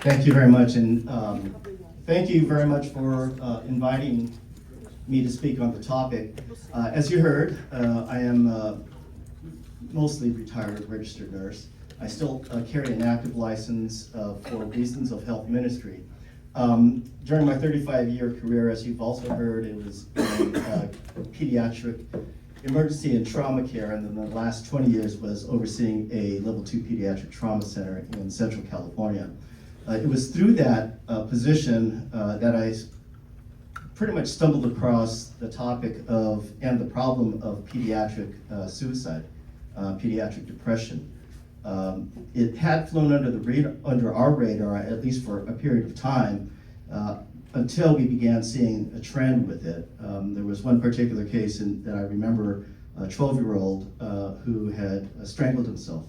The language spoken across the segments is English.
Thank you very much, and thank you very much for inviting me to speak on the topic. As you heard, I am mostly retired registered nurse. I still carry an active license for reasons of health ministry. During my 35-year career, as you've also heard, it was in pediatric emergency and trauma care, and then the last 20 years was overseeing a level 2 pediatric trauma center in Central California. It was through that position that I pretty much stumbled across the topic of and the problem of pediatric suicide, pediatric depression. It had flown under our radar, at least for a period of time, until we began seeing a trend with it. There was one particular case that I remember, a 12-year-old who had strangled himself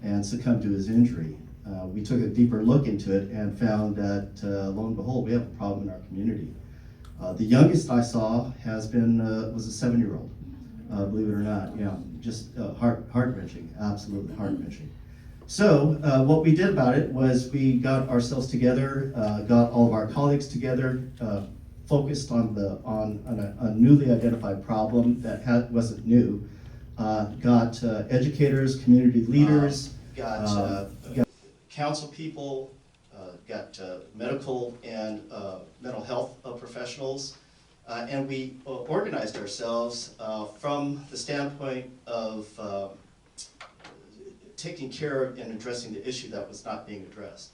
and succumbed to his injury. We took a deeper look into it and found that, lo and behold, we have a problem in our community. The youngest I saw was a 7-year-old, believe it or not. Just heart-wrenching, absolutely heart-wrenching. So what we did about it was we got ourselves together, got all of our colleagues together, focused on a newly identified problem that wasn't new, got educators, community leaders, got council people, got medical and mental health professionals, and we organized ourselves from the standpoint of taking care of and addressing the issue that was not being addressed.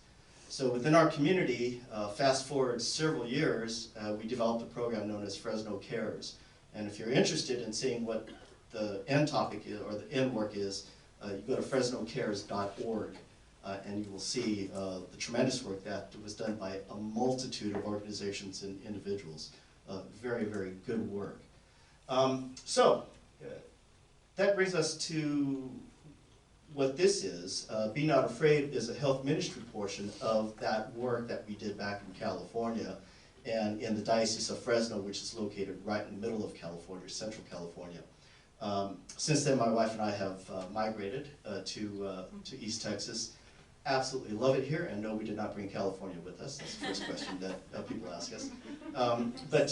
So within our community, fast forward several years, we developed a program known as Fresno Cares. And if you're interested in seeing what the end topic is, or the end work is, you go to fresnocares.org. And you will see the tremendous work that was done by a multitude of organizations and individuals. Very, very good work. So that brings us to what this is. Be Not Afraid is a health ministry portion of that work that we did back in California and in the Diocese of Fresno, which is located right in the middle of California, Central California. Since then, my wife and I have migrated to East Texas. Absolutely love it here, and no, we did not bring California with us. That's the first question that people ask us. But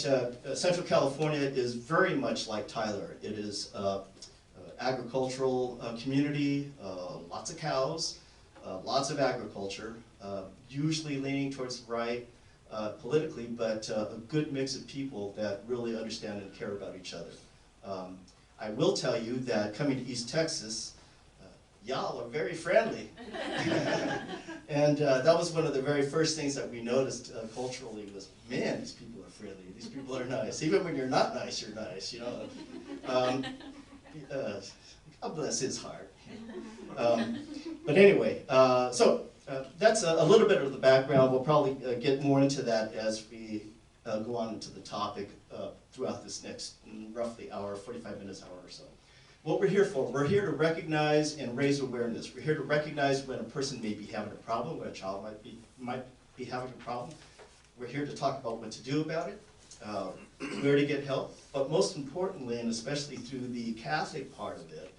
Central California is very much like Tyler. It is agricultural community, lots of cows, lots of agriculture, usually leaning towards the right politically, but a good mix of people that really understand and care about each other. I will tell you that coming to East Texas, y'all are very friendly. And that was one of the very first things that we noticed culturally was, man, these people are friendly, these people are nice. Even when you're not nice, you're nice, God bless his heart. But anyway, so that's a little bit of the background. We'll probably get more into that as we go on into the topic throughout this next roughly hour, 45 minutes, hour or so. What we're here for, we're here to recognize and raise awareness. We're here to recognize when a person may be having a problem, when a child might be having a problem. We're here to talk about what to do about it, where to get help, but most importantly, and especially through the Catholic part of it,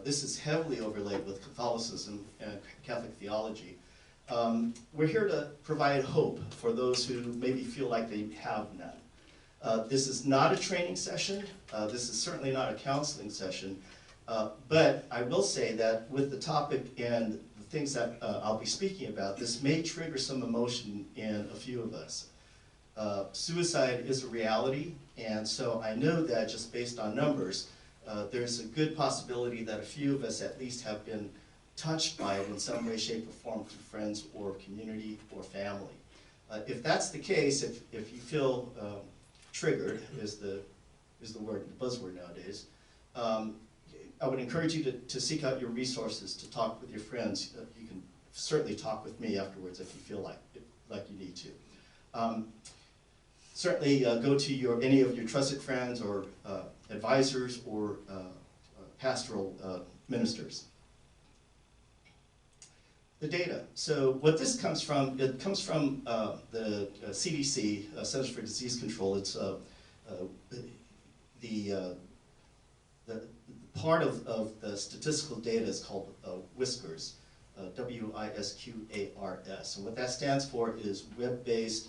this is heavily overlaid with Catholicism and Catholic theology. We're here to provide hope for those who maybe feel like they have none. This is not a training session. This is certainly not a counseling session. But I will say that with the topic and the things that I'll be speaking about, this may trigger some emotion in a few of us. Suicide is a reality, and so I know that just based on numbers, there's a good possibility that a few of us at least have been touched by it in some way, shape, or form through friends or community or family. If that's the case, if you feel triggered is the word, the buzzword nowadays. I would encourage you to seek out your resources, to talk with your friends. You can certainly talk with me afterwards if you feel like you need to. Certainly go to any of your trusted friends or advisors or pastoral ministers. The data. So what this comes from, it comes from the CDC, Centers for Disease Control. It's the part of the statistical data is called whiskers. WISQARS. And what that stands for is web-based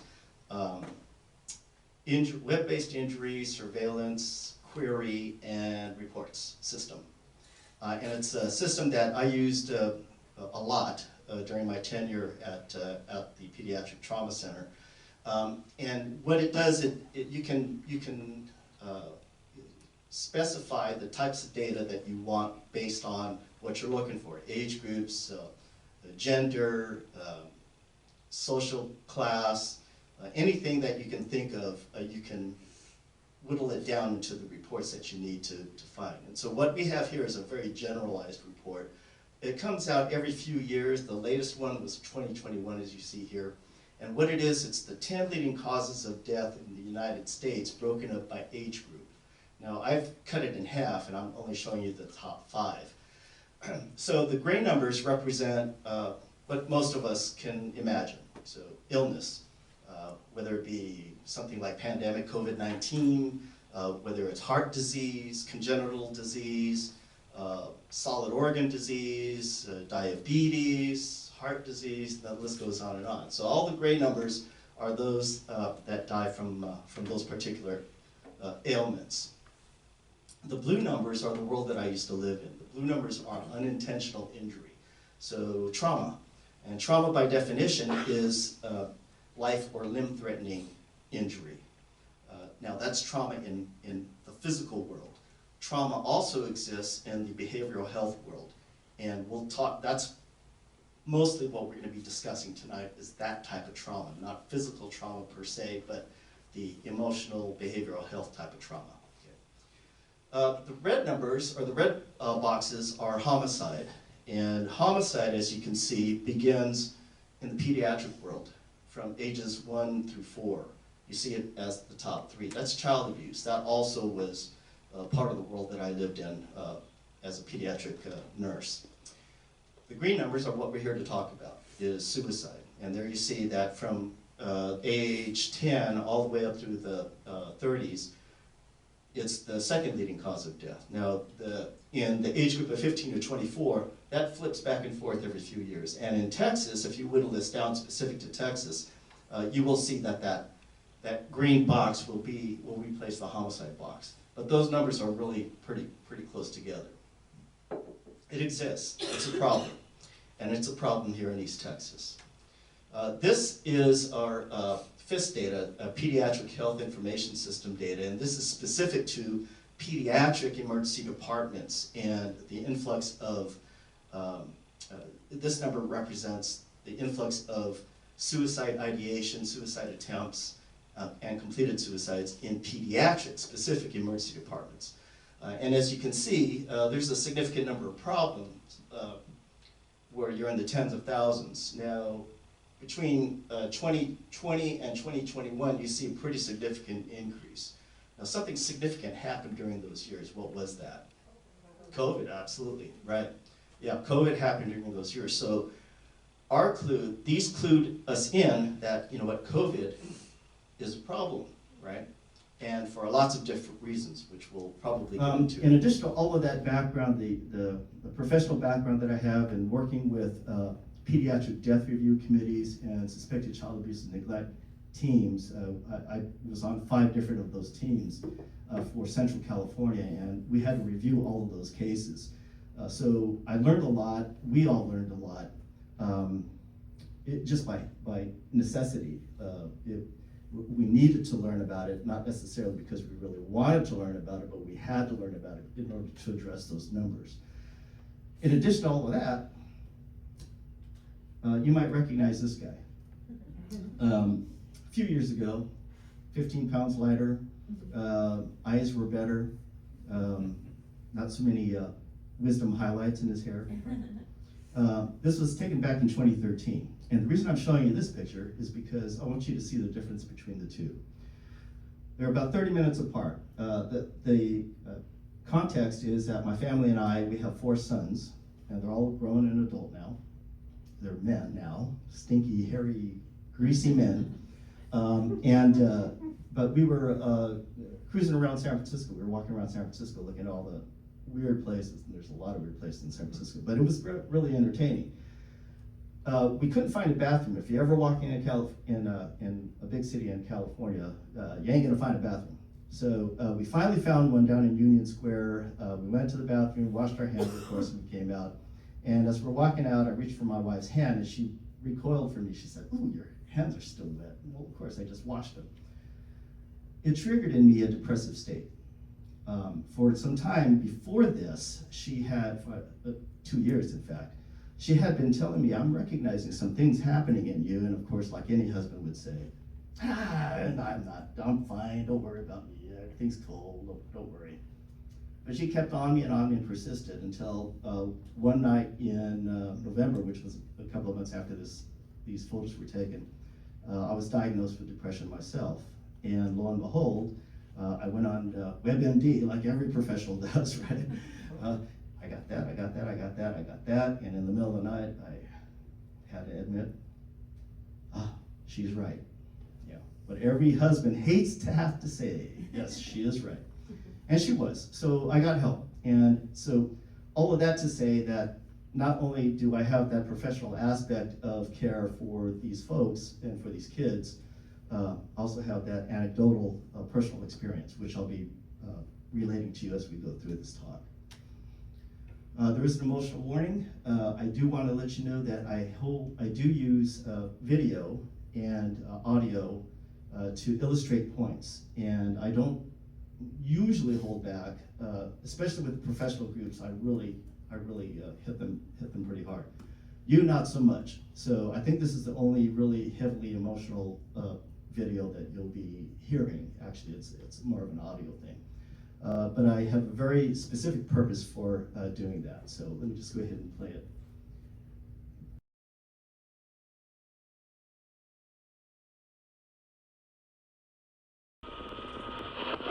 injury, surveillance, query, and reports system. And it's a system that I used a lot during my tenure at the Pediatric Trauma Center. And what it does, you can specify the types of data that you want based on what you're looking for: age groups, gender, social class, anything that you can think of, you can whittle it down into the reports that you need to find. And so what we have here is a very generalized report. It comes out every few years. The latest one was 2021, as you see here. And what it is, it's the 10 leading causes of death in the United States broken up by age group. Now, I've cut it in half, and I'm only showing you the top 5. So the gray numbers represent what most of us can imagine. So illness, whether it be something like pandemic COVID-19, whether it's heart disease, congenital disease, solid organ disease, diabetes, heart disease, the list goes on and on. So all the gray numbers are those that die from those particular ailments. The blue numbers are the world that I used to live in. The blue numbers are unintentional injury. So trauma. And trauma by definition is life or limb-threatening injury. Now that's trauma in the physical world. Trauma also exists in the behavioral health world. And we'll talk, that's mostly what we're going to be discussing tonight, is that type of trauma. Not physical trauma per se, but the emotional, behavioral health type of trauma. The red numbers, or the red boxes, are homicide. And homicide, as you can see, begins in the pediatric world from ages 1 through 4. You see it as the top 3. That's child abuse. That also was part of the world that I lived in as a pediatric nurse. The green numbers are what we're here to talk about, is suicide. And there you see that from age 10 all the way up through the 30s, it's the second leading cause of death. Now, in the age group of 15 to 24, that flips back and forth every few years. And in Texas, if you whittle this down specific to Texas, you will see that green box will replace the homicide box. But those numbers are really pretty close together. It exists. It's a problem. And it's a problem here in East Texas. This is our FIS data, Pediatric Health Information System data, and this is specific to pediatric emergency departments and the influx of, this number represents the influx of suicide ideation, suicide attempts, and completed suicides in pediatric specific emergency departments. And as you can see, there's a significant number of problems where you're in the tens of thousands. Now, between 2020 and 2021, you see a pretty significant increase. Now, something significant happened during those years. What was that? COVID, absolutely, right. Yeah, COVID happened during those years. So these clued us in that, you know what, COVID is a problem, right? And for lots of different reasons, which we'll probably get into. In addition to all of that background, the professional background that I have in working with pediatric death review committees and suspected child abuse and neglect teams, I was on 5 different of those teams for Central California, and we had to review all of those cases. So I learned a lot, we all learned a lot, just by necessity. We needed to learn about it, not necessarily because we really wanted to learn about it, but we had to learn about it in order to address those numbers. In addition to all of that, you might recognize this guy. A few years ago, 15 pounds lighter, eyes were better, not so many wisdom highlights in his hair. This was taken back in 2013. And the reason I'm showing you this picture is because I want you to see the difference between the two. They're about 30 minutes apart. The context is that my family and I, we have 4 sons, and they're all grown and adult now. They're men now, stinky, hairy, greasy men. But we were cruising around San Francisco. We were walking around San Francisco looking at all the weird places, and there's a lot of weird places in San Francisco, but it was really entertaining. We couldn't find a bathroom. If you ever walk in a big city in California, you ain't gonna find a bathroom. So we finally found one down in Union Square. We went to the bathroom, washed our hands, of course, and we came out. And as we're walking out, I reached for my wife's hand, and she recoiled from me. She said, "Ooh, your hands are still wet." Well, of course, I just washed them. It triggered in me a depressive state. For some time before this, she had, 2 years in fact, she had been telling me, "I'm recognizing some things happening in you." And of course, like any husband would say, I'm fine, don't worry about me, everything's cool, don't worry. But she kept on me and persisted until one night in November, which was a couple of months after these photos were taken, I was diagnosed with depression myself. And lo and behold, I went on WebMD, like every professional does, right? I got that, and in the middle of the night, I had to admit, she's right. Yeah, what every husband hates to have to say, yes, she is right. And she was, so I got help. And so all of that to say that not only do I have that professional aspect of care for these folks and for these kids, also have that anecdotal personal experience, which I'll be relating to you as we go through this talk. There is an emotional warning. I do want to let you know that I do use video and audio to illustrate points, and I don't usually hold back, especially with professional groups. I really hit them pretty hard. You not so much. So I think this is the only really heavily emotional video that you'll be hearing. Actually, it's more of an audio thing. But I have a very specific purpose for doing that. So let me just go ahead and play it.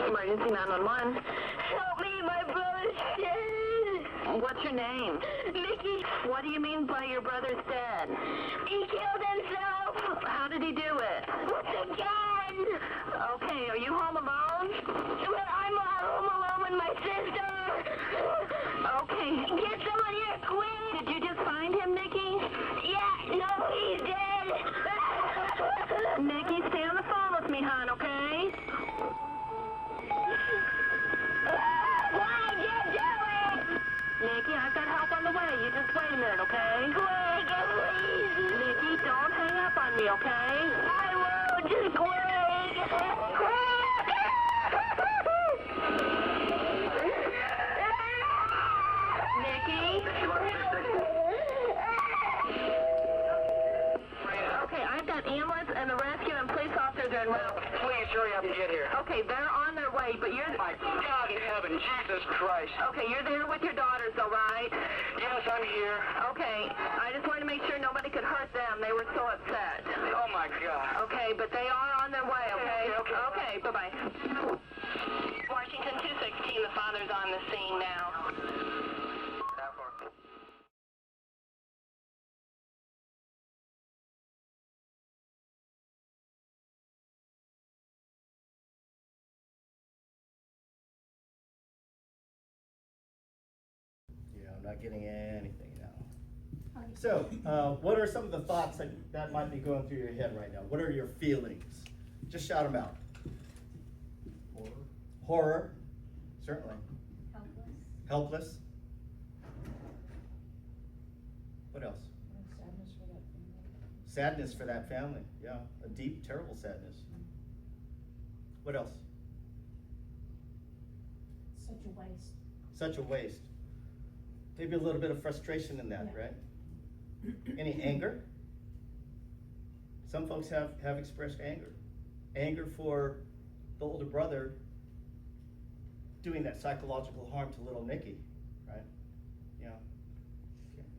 Emergency 911. Help me, my brother's dead. What's your name? Mickey, What do you mean by your brother's dead? he killed himself How did he do it? with a gun. Okay, are you home alone? Well, I'm home alone with my sister. Okay. Get someone here quick. Did you just find him, Nikki? Yeah, no, he's dead. Nikki, stay on the phone with me, hon, okay? Why'd you do it? Nikki, I've got help on the way. You just wait a minute, okay? Quick, please. Nikki, don't hang up on me, okay? I won't. Just quick. Nikki? Okay, I've got ambulance and the rescue and police officers are en route. Please hurry up and get here. Okay, they're on their way, but you're... My God in heaven, Jesus Christ. Okay, you're there with your daughters, all right? Yes, I'm here. Okay, I just wanted to make sure nobody could hurt them. They were so upset. Oh, my God. Okay, but they are on their way, okay? Okay. Okay, bye-bye. Washington 216, the father's on the scene now. Yeah, I'm not getting anything now. So, what are some of the thoughts that might be going through your head right now? What are your feelings? Just shout them out. Horror, certainly. Helpless. What else? Sadness for that family. Yeah, a deep, terrible sadness. What else? Such a waste. Such a waste. Maybe a little bit of frustration in that, Yeah. right? Any anger? Some folks have expressed anger. Anger for the older brother doing that psychological harm to little Nikki, right? Yeah.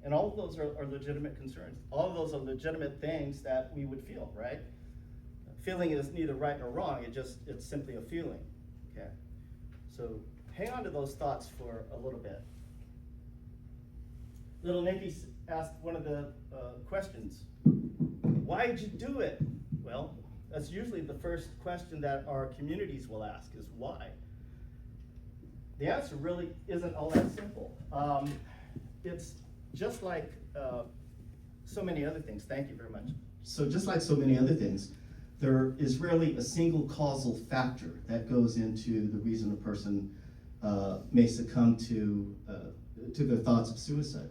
And all of those are legitimate concerns. All of those are legitimate things that we would feel, right? Feeling is neither right nor wrong, it's simply a feeling, okay? So hang on to those thoughts for a little bit. Little Nikki asked one of the questions, why'd you do it? Well, that's usually the first question that our communities will ask is why? The answer really isn't all that simple. It's just like so many other things, thank you very much. So just like so many other things, there is rarely a single causal factor that goes into the reason a person may succumb to their thoughts of suicide.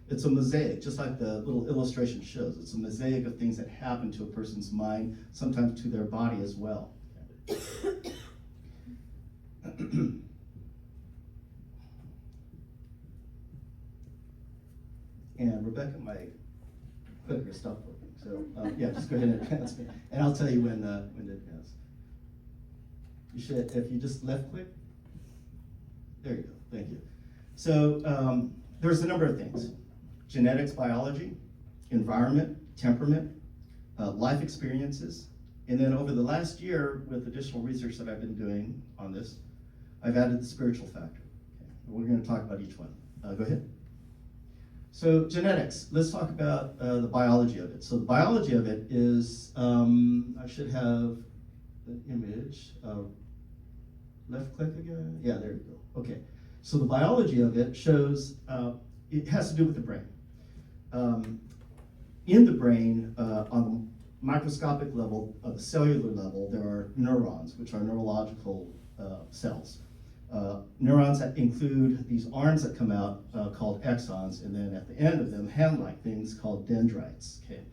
It's a mosaic, just like the little illustration shows. It's a mosaic of things that happen to a person's mind, sometimes to their body as well. And Rebecca, my clicker stopped working. So yeah, just go ahead and advance me, and I'll tell you when to advance. You should, if you just left click. There you go. Thank you. So there's a number of things: genetics, biology, environment, temperament, life experiences, and then over the last year, with additional research that I've been doing on this, I've added the spiritual factor. Okay. We're going to talk about each one. Go ahead. So genetics, let's talk about the biology of it. So the biology of it is, I should have an image. Left click again? Yeah, there you go. Okay. So the biology of it shows, it has to do with the brain. In the brain, on the microscopic level, the cellular level, there are neurons, which are neurological cells. Neurons that include these arms that come out called axons, and then at the end of them, hand-like things called dendrites. Okay,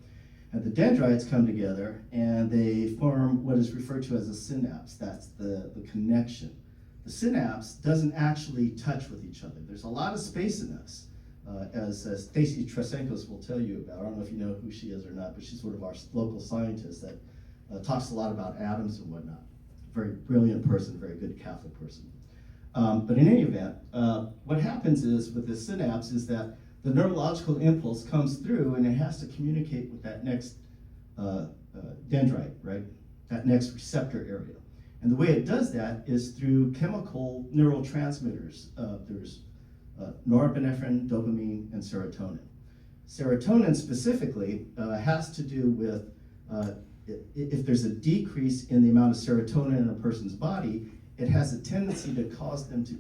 and the dendrites come together and they form what is referred to as a synapse. That's the connection. The synapse doesn't actually touch with each other. There's a lot of space in us, as Stacy Tresenkos will tell you about. I don't know if you know who she is or not, but she's sort of our local scientist that talks a lot about atoms and whatnot. Very brilliant person, very good Catholic person. But in any event, what happens is with the synapse is that the neurological impulse comes through and it has to communicate with that next dendrite, right? That next receptor area. And the way it does that is through chemical neurotransmitters. There's norepinephrine, dopamine, and serotonin. Serotonin specifically has to do with if there's a decrease in the amount of serotonin in a person's body, it has a tendency to cause them to,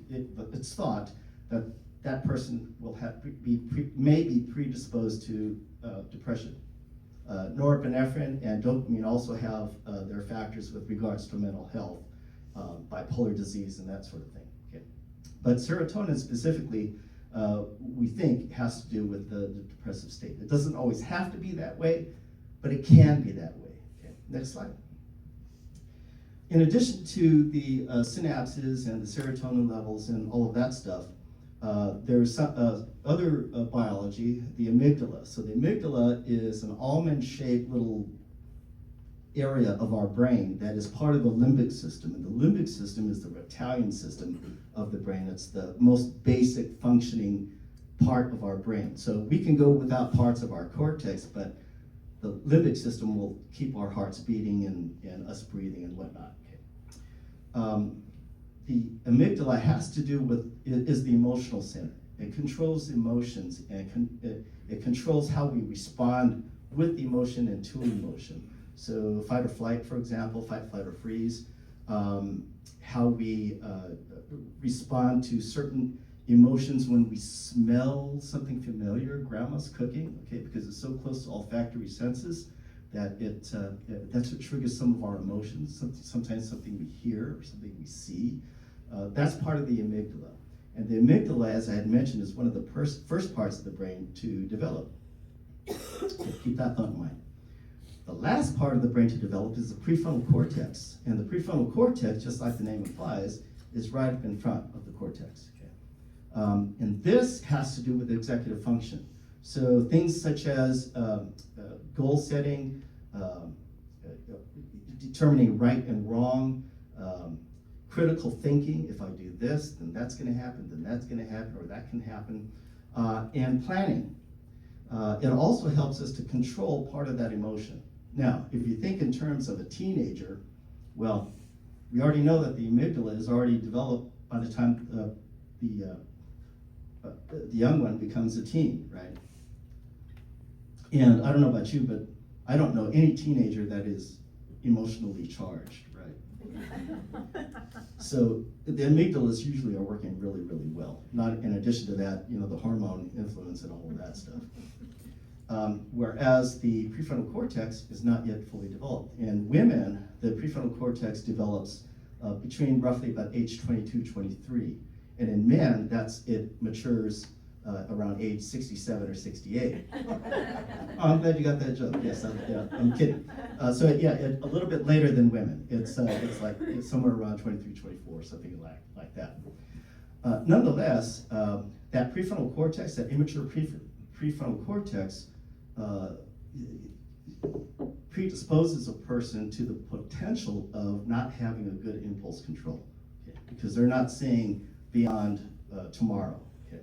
it's thought that that person will may be predisposed to depression. Norepinephrine and dopamine also have their factors with regards to mental health, bipolar disease, and that sort of thing. Okay. But serotonin specifically, we think, has to do with the depressive state. It doesn't always have to be that way, but it can be that way. Okay. Next slide. In addition to the synapses and the serotonin levels and all of that stuff, there's some, other biology, the amygdala. So the amygdala is an almond-shaped little area of our brain that is part of the limbic system. And the limbic system is the reptilian system of the brain. It's the most basic functioning part of our brain. So we can go without parts of our cortex, but the limbic system will keep our hearts beating and us breathing and whatnot. Okay. The amygdala has to do with, is the emotional center. It controls emotions and it controls how we respond with emotion and to emotion. So fight or flight, for example, fight, flight, or freeze. How we respond to certain emotions when we smell something familiar, grandma's cooking, okay, because it's so close to olfactory senses that that's what triggers some of our emotions, sometimes something we hear or something we see. That's part of the amygdala. And the amygdala, as I had mentioned, is one of the first parts of the brain to develop. So keep that thought in mind. The last part of the brain to develop is the prefrontal cortex. And the prefrontal cortex, just like the name implies, is right up in front of the cortex. Okay? And this has to do with executive function. So things such as goal setting, determining right and wrong, critical thinking, if I do this, then that's going to happen, then that's going to happen, or that can happen, and planning. It also helps us to control part of that emotion. Now, if you think in terms of a teenager, well, we already know that the amygdala is already developed by the time the young one becomes a teen, right? And I don't know about you, but I don't know any teenager that is emotionally charged, right? So the amygdalas usually are working really, really well. Not in addition to that, you know, the hormone influence and all of that stuff. whereas the prefrontal cortex is not yet fully developed. In women, the prefrontal cortex develops between roughly about age 22, 23. And in men, it matures around age 67 or 68. Oh, I'm glad you got that joke. Yes, I'm kidding. A little bit later than women. It's somewhere around 23, 24, something like that. Nonetheless, that prefrontal cortex, that immature prefrontal cortex, predisposes a person to the potential of not having a good impulse control, okay? Because they're not seeing beyond tomorrow, okay?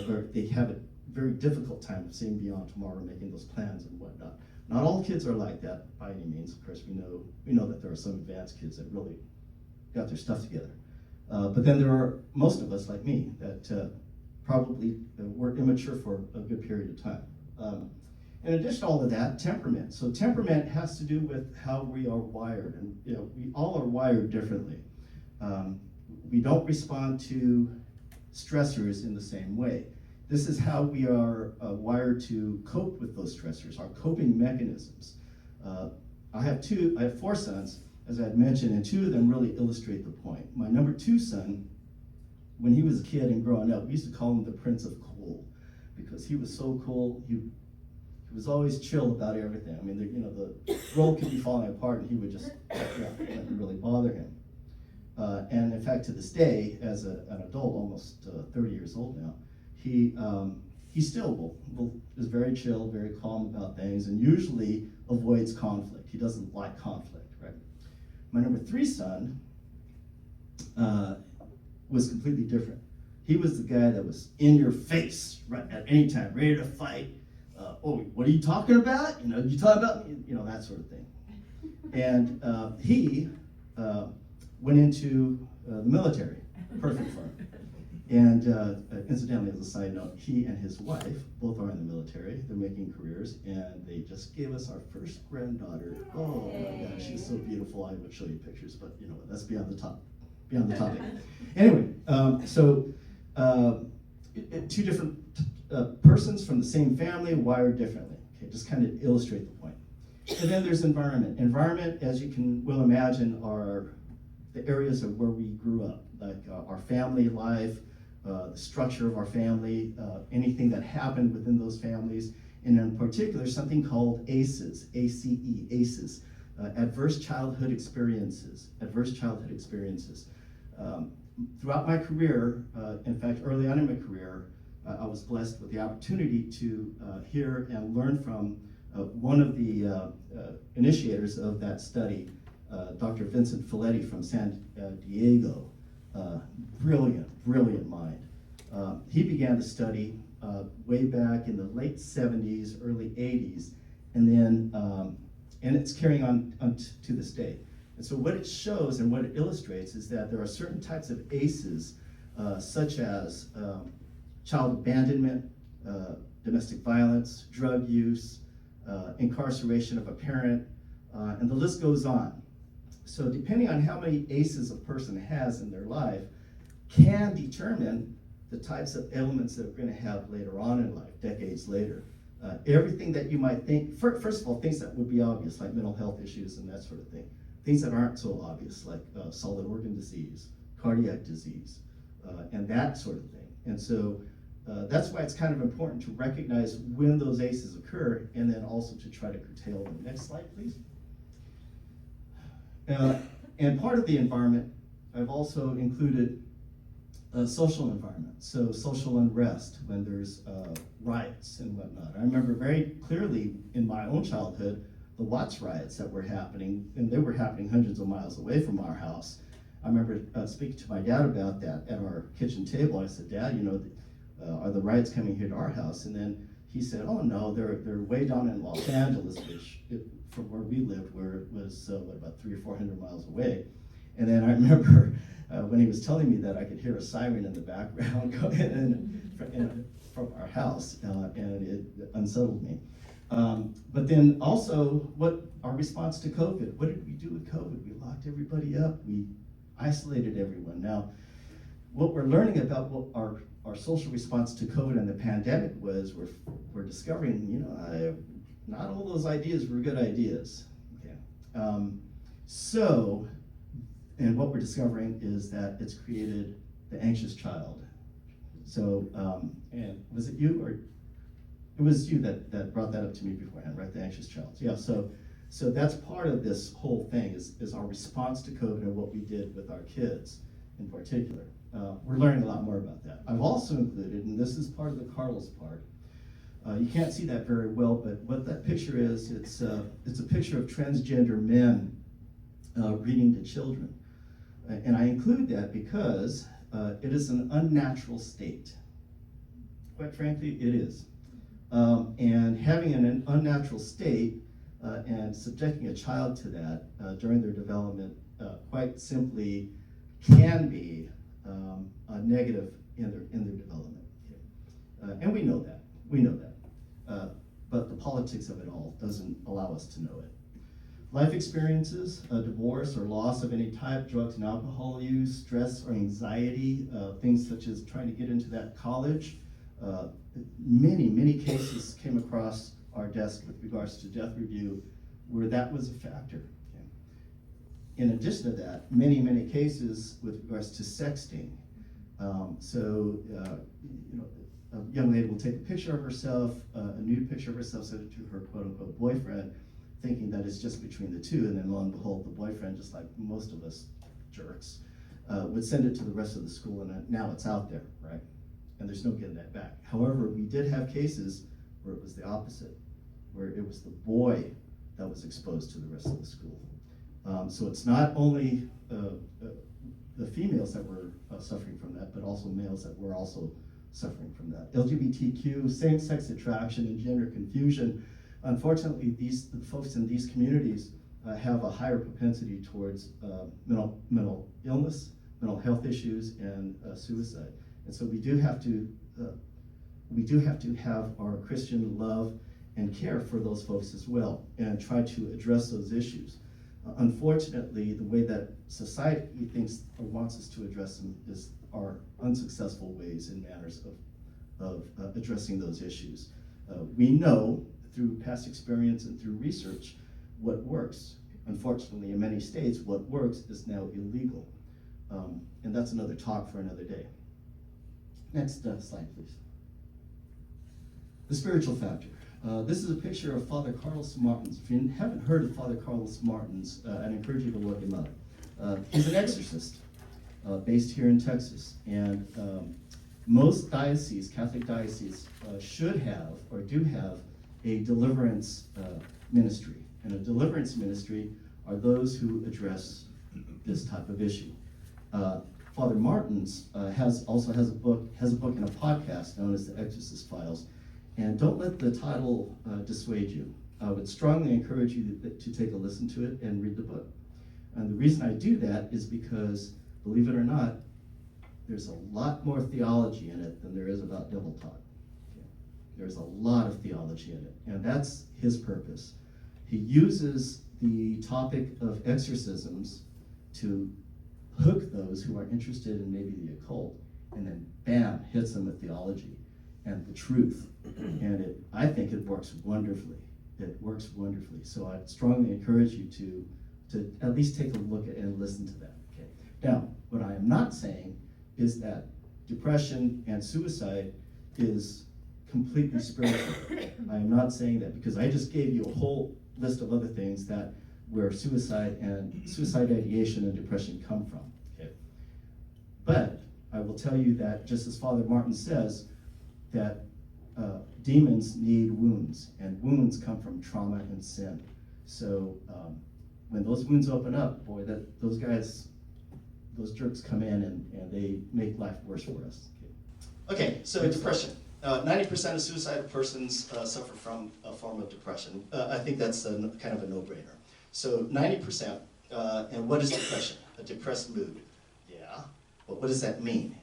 Or they have a very difficult time of seeing beyond tomorrow, making those plans and whatnot. Not all kids are like that by any means. Of course, we know that there are some advanced kids that really got their stuff together. But then there are most of us, like me, that probably were immature for a good period of time. In addition to all of that, temperament. So temperament has to do with how we are wired, and we all are wired differently. We don't respond to stressors in the same way. This is how we are wired to cope with those stressors, our coping mechanisms. I have 4 sons, as I had mentioned, and 2 of them really illustrate the point. My number 2 son, when he was a kid and growing up, we used to call him the Prince of Cool, because he was so cool. He was always chill about everything. I mean, the world could be falling apart, and he would just, it didn't really bother him. And in fact, to this day, as an adult, almost 30 years old now, he still is very chill, very calm about things, and usually avoids conflict. He doesn't like conflict, right? My number 3 son was completely different. He was the guy that was in your face right at any time, ready to fight. What are you talking about? You talking about me? That sort of thing. And he went into the military, perfect for him. And incidentally, as a side note, he and his wife both are in the military. They're making careers, and they just gave us our first granddaughter. Oh my gosh, she's so beautiful. I would show you pictures, but that's beyond the topic. Anyway, two different persons from the same family wired differently. Okay, just kind of illustrate the point. And then there's environment. Environment, as you can well imagine, are the areas of where we grew up, like our family life, the structure of our family, anything that happened within those families, and in particular, something called ACEs, A-C-E, ACEs, adverse childhood experiences. Throughout my career, in fact, early on in my career, I was blessed with the opportunity to hear and learn from one of the initiators of that study, Dr. Vincent Folletti from San Diego. Brilliant mind. He began to study way back in the late 70s, early 80s, and it's carrying on to this day. And so what it shows and what it illustrates is that there are certain types of ACEs, such as child abandonment, domestic violence, drug use, incarceration of a parent, and the list goes on. So depending on how many ACEs a person has in their life can determine the types of ailments that they're going to have later on in life, decades later. Everything that you might think, first of all, things that would be obvious, like mental health issues and that sort of thing. Things that aren't so obvious, like solid organ disease, cardiac disease, and that sort of thing. And so that's why it's kind of important to recognize when those ACEs occur, and then also to try to curtail them. Next slide, please. And part of the environment, I've also included social environment, so social unrest when there's riots and whatnot. I remember very clearly in my own childhood the Watts riots that were happening, and they were happening hundreds of miles away from our house. I remember speaking to my dad about that at our kitchen table. I said, Dad, are the riots coming here to our house? And then he said, oh no, they're way down in Los Angeles, which from where we lived, where it was about 300 or 400 miles away. And then I remember when he was telling me that, I could hear a siren in the background going in from our house, and it unsettled me. But then also, what our response to COVID? What did we do with COVID? We locked everybody up. We isolated everyone. Now, what we're learning about what our social response to COVID and the pandemic was, we're discovering, not all those ideas were good ideas. Okay. And what we're discovering is that it's created the anxious child. So, and was it you, or it was you that brought that up to me beforehand, right? The anxious child. Yeah. So that's part of this whole thing is our response to COVID and what we did with our kids in particular. We're learning a lot more about that. I've also included, and this is part of the Carlos part. You can't see that very well, but what that picture is, it's a picture of transgender men reading to children. And I include that because it is an unnatural state. Quite frankly, it is. And having an unnatural state and subjecting a child to that during their development quite simply can be a negative in their development. Okay. And we know that. But the politics of it all doesn't allow us to know it. Life experiences, divorce or loss of any type, drugs and alcohol use, stress or anxiety, things such as trying to get into that college. Many cases came across our desk with regards to death review where that was a factor. Okay. In addition to that, many cases with regards to sexting. A young lady will take a picture of herself, a nude picture of herself, send it to her quote-unquote boyfriend, thinking that it's just between the two, and then lo and behold, the boyfriend, just like most of us jerks, would send it to the rest of the school, and now it's out there, right? And there's no getting that back. However, we did have cases where it was the opposite, where it was the boy that was exposed to the rest of the school. So it's not only the females that were suffering from that, but also males that were also suffering from that. LGBTQ, same-sex attraction, and gender confusion. Unfortunately, the folks in these communities have a higher propensity towards mental illness, mental health issues, and suicide. And so we do have to have our Christian love and care for those folks as well, and try to address those issues. Unfortunately, the way that society thinks or wants us to address them are unsuccessful ways and manners of addressing those issues. We know through past experience and through research what works. Unfortunately, in many states, what works is now illegal. And that's another talk for another day. Next slide, please. The spiritual factor. This is a picture of Father Carlos Martins. If you haven't heard of Father Carlos Martins, I'd encourage you to look him up. He's an exorcist based here in Texas. And most dioceses, Catholic dioceses, should have or do have a deliverance ministry. And a deliverance ministry are those who address this type of issue. Father Martins also has a book and a podcast known as The Exorcist Files. And don't let the title dissuade you. I would strongly encourage you to take a listen to it and read the book. And the reason I do that is because, believe it or not, there's a lot more theology in it than there is about devil talk. Okay. There's a lot of theology in it, and that's his purpose. He uses the topic of exorcisms to hook those who are interested in maybe the occult, and then bam, hits them with theology and the truth. And I think it works wonderfully. It works wonderfully. So I strongly encourage you to at least take a look at and listen to that. Okay. Now, what I am not saying is that depression and suicide is completely spiritual. I am not saying that, because I just gave you a whole list of other things that where suicide ideation and depression come from. Okay. But I will tell you that, just as Father Martin says, that demons need wounds, and wounds come from trauma and sin. So when those wounds open up, boy, those jerks come in and they make life worse for us. Okay, so depression. 90% of suicidal persons suffer from a form of depression. I think that's kind of a no-brainer. So 90%, and what is depression? A depressed mood. Yeah, but what does that mean?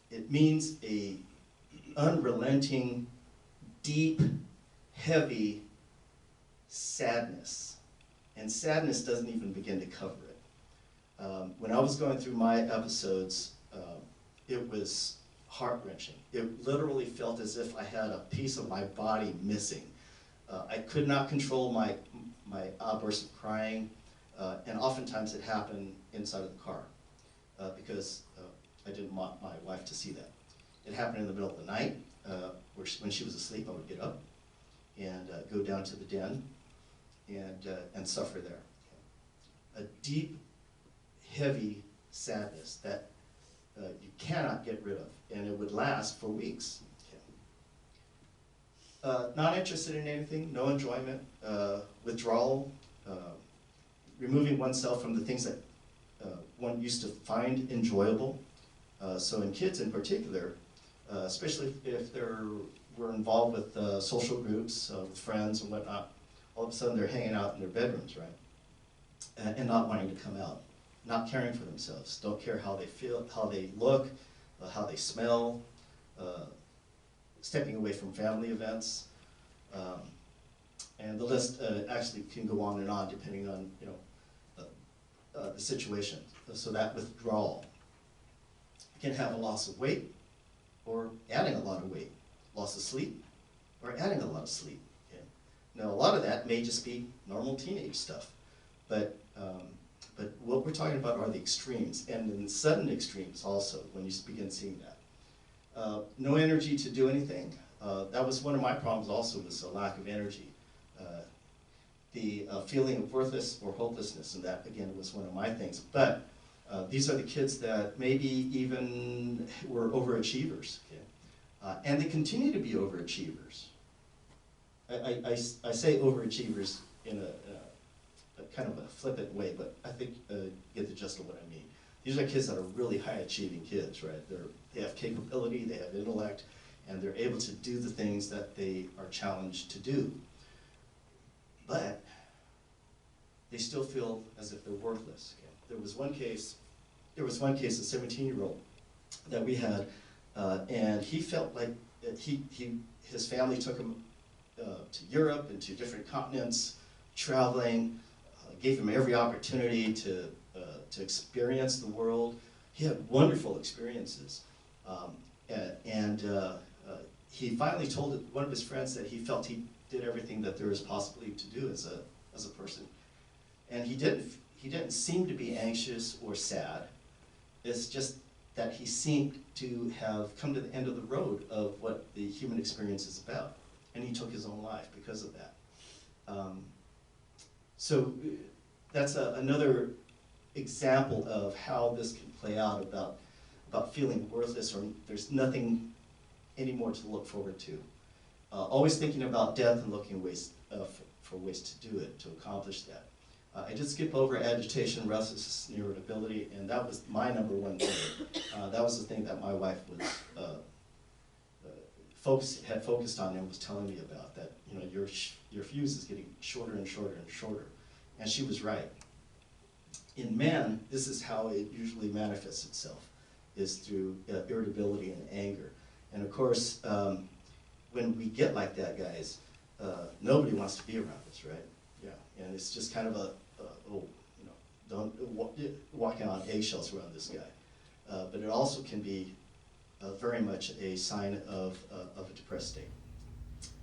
It means a unrelenting, deep, heavy sadness. And sadness doesn't even begin to cover it. When I was going through my episodes it was heart-wrenching. It literally felt as if I had a piece of my body missing. I could not control my outbursts of crying, and oftentimes it happened inside of the car because I didn't want my wife to see that. It happened in the middle of the night, when she was asleep. I would get up and go down to the den and suffer there. A deep, heavy sadness that you cannot get rid of, and it would last for weeks. Not interested in anything, no enjoyment, withdrawal, removing oneself from the things that one used to find enjoyable. So in kids in particular, especially if we're involved with social groups, with friends and whatnot, all of a sudden they're hanging out in their bedrooms, right? And not wanting to come out, not caring for themselves, don't care how they feel, how they look, how they smell, stepping away from family events, and the list actually can go on and on depending on the situation. So that withdrawal can have a loss of weight or adding a lot of weight, loss of sleep or adding a lot of sleep. Okay? Now a lot of that may just be normal teenage stuff, but what we're talking about are the extremes, and then sudden extremes also when you begin seeing that. No energy to do anything. That was one of my problems also, was a lack of energy. The feeling of worthless or hopelessness, and that again was one of my things. But these are the kids that maybe even were overachievers, okay? And they continue to be overachievers. I say overachievers in a kind of a flippant way, but I think you get the gist of what I mean. These are kids that are really high achieving kids, right? They have capability, they have intellect, and they're able to do the things that they are challenged to do. But they still feel as if they're worthless. Okay? There was one case, a 17-year-old that we had, and he felt like his family took him to Europe and to different continents, traveling, gave him every opportunity to experience the world. He had wonderful experiences, and he finally told one of his friends that he felt he did everything that there is possibly to do as a person, and he didn't seem to be anxious or sad. It's just that he seemed to have come to the end of the road of what the human experience is about, and he took his own life because of that. So that's another example of how this can play out about feeling worthless, or there's nothing anymore to look forward to. Always thinking about death and looking for ways to do it, to accomplish that. I did skip over agitation, restlessness, and irritability, and that was my number one thing. That was the thing that my wife was had focused on and was telling me about, that your fuse is getting shorter and shorter and shorter, and she was right. In men, this is how it usually manifests itself, is through irritability and anger. And of course, when we get like that, guys, nobody wants to be around us, right? Yeah, and it's just kind of don't walk on eggshells around this guy. But it also can be very much a sign of a depressed state.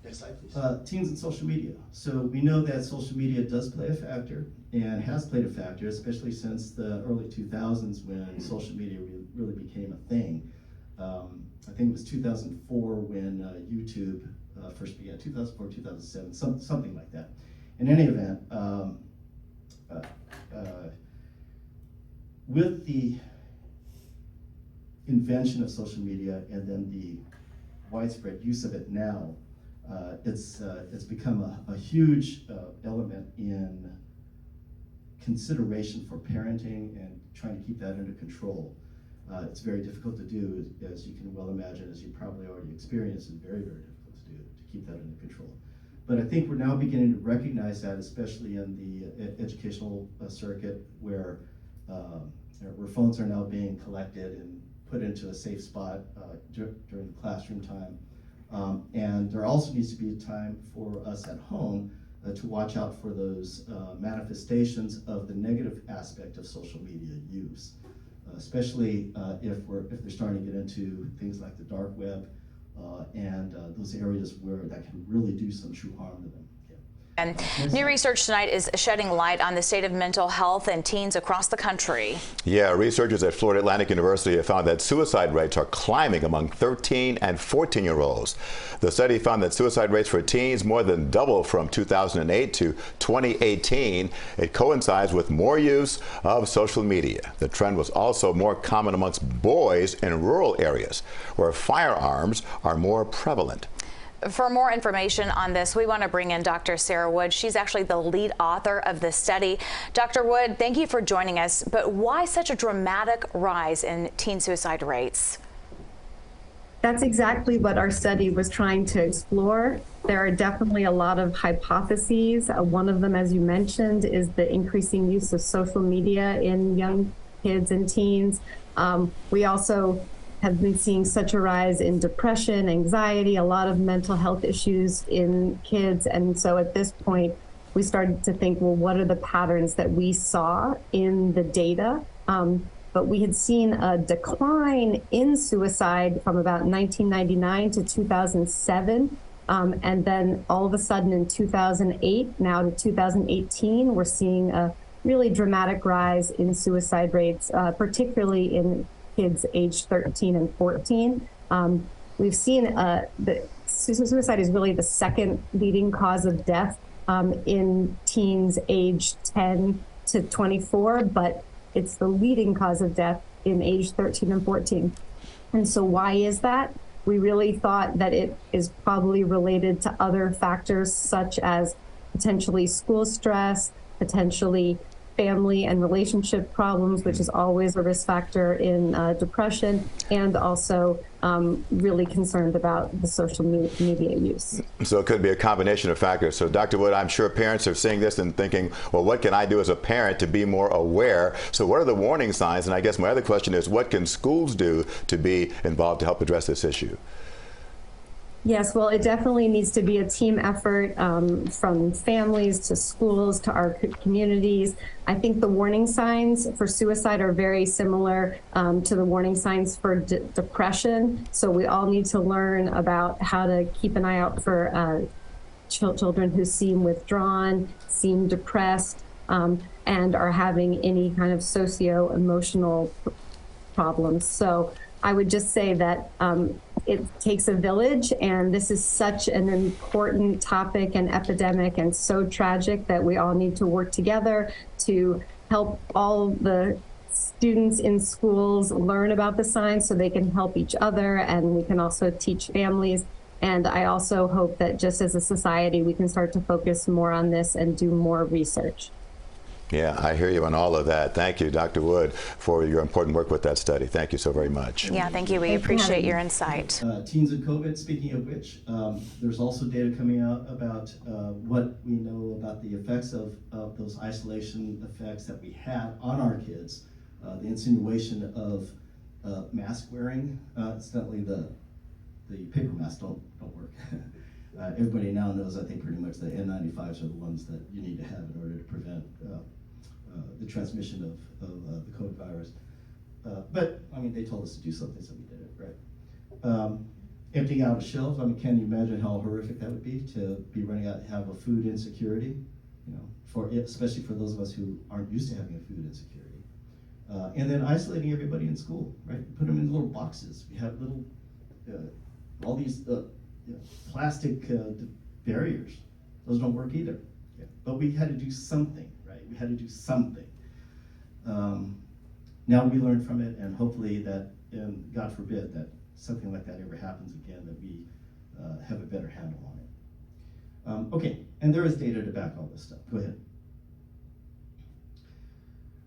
Next slide, please. Teens and social media. So we know that social media does play a factor, and has played a factor, especially since the early 2000s when social media really became a thing. I think it was 2004 when YouTube first began, 2004, 2007, something like that. In any event, with the invention of social media and then the widespread use of it now, it's become a huge element in consideration for parenting and trying to keep that under control. It's very difficult to do, as you can well imagine, as you probably already experienced. It's very, very difficult to do, to keep that under control. But I think we're now beginning to recognize that, especially in the educational circuit, where phones are now being collected and put into a safe spot during the classroom time. And there also needs to be a time for us at home to watch out for those manifestations of the negative aspect of social media use. especially if they're starting to get into things like the dark web and those areas where that can really do some true harm to them. And new research tonight is shedding light on the state of mental health in teens across the country. Yeah, researchers at Florida Atlantic University have found that suicide rates are climbing among 13 and 14-year-olds. The study found that suicide rates for teens more than doubled from 2008 to 2018. It coincides with more use of social media. The trend was also more common amongst boys in rural areas, where firearms are more prevalent. For more information on this, we want to bring in Dr. Sarah Wood. She's actually the lead author of this study. Dr. Wood, thank you for joining us. But why such a dramatic rise in teen suicide rates? That's exactly what our study was trying to explore. There are definitely a lot of hypotheses. One of them, as you mentioned, is the increasing use of social media in young kids and teens. We also have been seeing such a rise in depression, anxiety, a lot of mental health issues in kids. And so at this point, we started to think, well, what are the patterns that we saw in the data? But we had seen a decline in suicide from about 1999 to 2007. And then all of a sudden in 2008, now to 2018, we're seeing a really dramatic rise in suicide rates, particularly in kids aged 13 and 14. We've seen that suicide is really the second leading cause of death in teens aged 10 to 24, but it's the leading cause of death in age 13 and 14. And so why is that? We really thought that it is probably related to other factors such as potentially school stress, potentially family and relationship problems, which is always a risk factor in depression, and also really concerned about the social media use. So it could be a combination of factors. So Dr. Wood, I'm sure parents are seeing this and thinking, well, what can I do as a parent to be more aware? So what are the warning signs? And I guess my other question is, what can schools do to be involved to help address this issue? Yes, well, it definitely needs to be a team effort from families to schools to our communities. I think the warning signs for suicide are very similar to the warning signs for depression. So we all need to learn about how to keep an eye out for children who seem withdrawn, seem depressed, and are having any kind of socio-emotional problems. So I would just say that it takes a village, and this is such an important topic and epidemic and so tragic that we all need to work together to help all the students in schools learn about the signs so they can help each other, and we can also teach families. And I also hope that just as a society, we can start to focus more on this and do more research. Yeah, I hear you on all of that. Thank you, Dr. Wood, for your important work with that study. Thank you so very much. Yeah, thank you. We appreciate your insight. Teens and COVID, speaking of which, there's also data coming out about what we know about the effects of those isolation effects that we had on our kids. The insinuation of mask wearing. Incidentally, the paper masks don't work. Everybody now knows, I think, pretty much that N95s are the ones that you need to have in order to prevent the transmission of the COVID virus. But, I mean, they told us to do something, so we did it, right? Emptying out of shelves, I mean, can you imagine how horrific that would be to be running out, have a food insecurity, you know, especially for those of us who aren't used to having a food insecurity. And then isolating everybody in school, right? Put them in little boxes. We have little, all these plastic barriers. Those don't work either. Yeah. But we had to do something, right? We had to do something. Now we learn from it, and hopefully that, and God forbid that something like that ever happens again, that we have a better handle on it. Okay, and there is data to back all this stuff. Go ahead.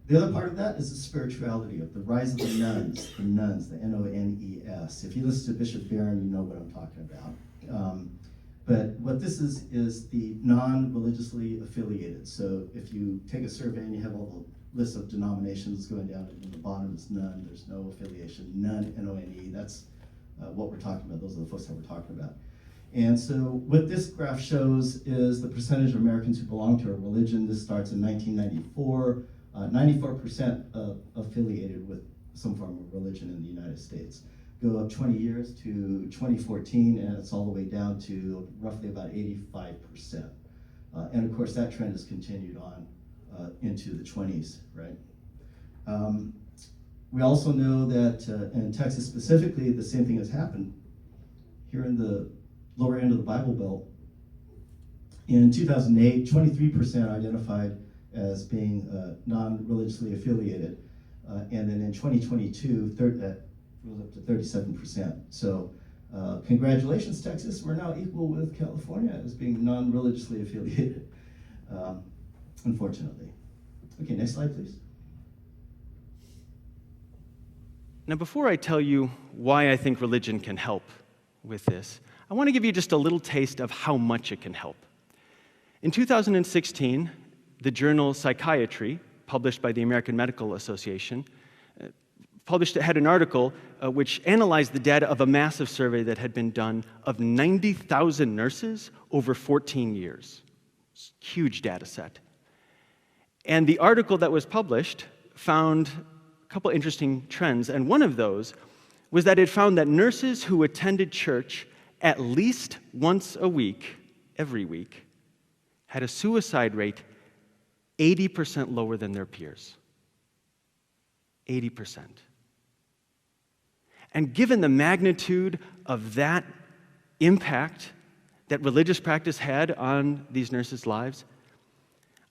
The other part of that is the spirituality of the rise of the nuns, the N-O-N-E-S. If you listen to Bishop Barron, you know what I'm talking about. But what this is the non-religiously affiliated. So if you take a survey and you have all the lists of denominations going down, and the bottom is none, there's no affiliation, none, N-O-N-E, that's what we're talking about. Those are the folks that we're talking about. And so what this graph shows is the percentage of Americans who belong to a religion. This starts in 1994. 94% affiliated with some form of religion in the United States. Go up 20 years to 2014, and it's all the way down to roughly about 85%. And of course, that trend has continued on into the 20s, right? We also know that in Texas specifically, the same thing has happened. Here in the lower end of the Bible Belt, in 2008, 23% identified as being non-religiously affiliated. And then in 2022, that rose up to 37%. So congratulations, Texas. We're now equal with California as being non-religiously affiliated, unfortunately. Okay, next slide, please. Now, before I tell you why I think religion can help with this, I want to give you just a little taste of how much it can help. In 2016, the journal Psychiatry, published by the American Medical Association, had an article which analyzed the data of a massive survey that had been done of 90,000 nurses over 14 years. It's a huge data set. And the article that was published found a couple interesting trends, and one of those was that it found that nurses who attended church at least once a week, every week, had a suicide rate 80% lower than their peers. 80%. And given the magnitude of that impact that religious practice had on these nurses' lives,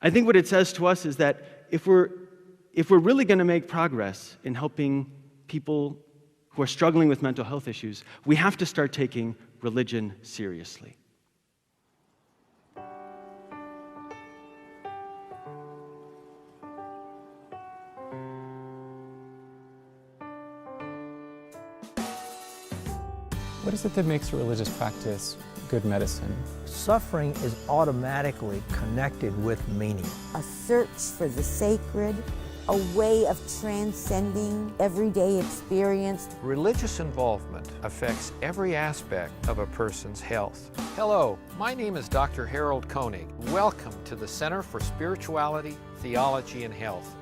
I think what it says to us is that if we're really going to make progress in helping people who are struggling with mental health issues, we have to start taking religion seriously. What is it that makes a religious practice good medicine? Suffering is automatically connected with meaning. A search for the sacred, a way of transcending everyday experience. Religious involvement affects every aspect of a person's health. Hello, my name is Dr. Harold Koenig. Welcome to the Center for Spirituality, Theology, and Health.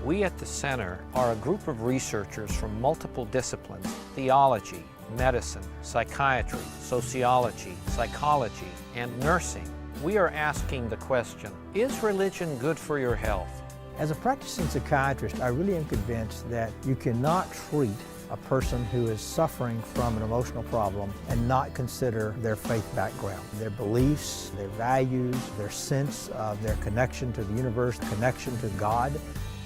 We at the Center are a group of researchers from multiple disciplines: theology, medicine, psychiatry, sociology, psychology, and nursing. We are asking the question, is religion good for your health? As a practicing psychiatrist, I really am convinced that you cannot treat a person who is suffering from an emotional problem and not consider their faith background, their beliefs, their values, their sense of their connection to the universe, connection to God.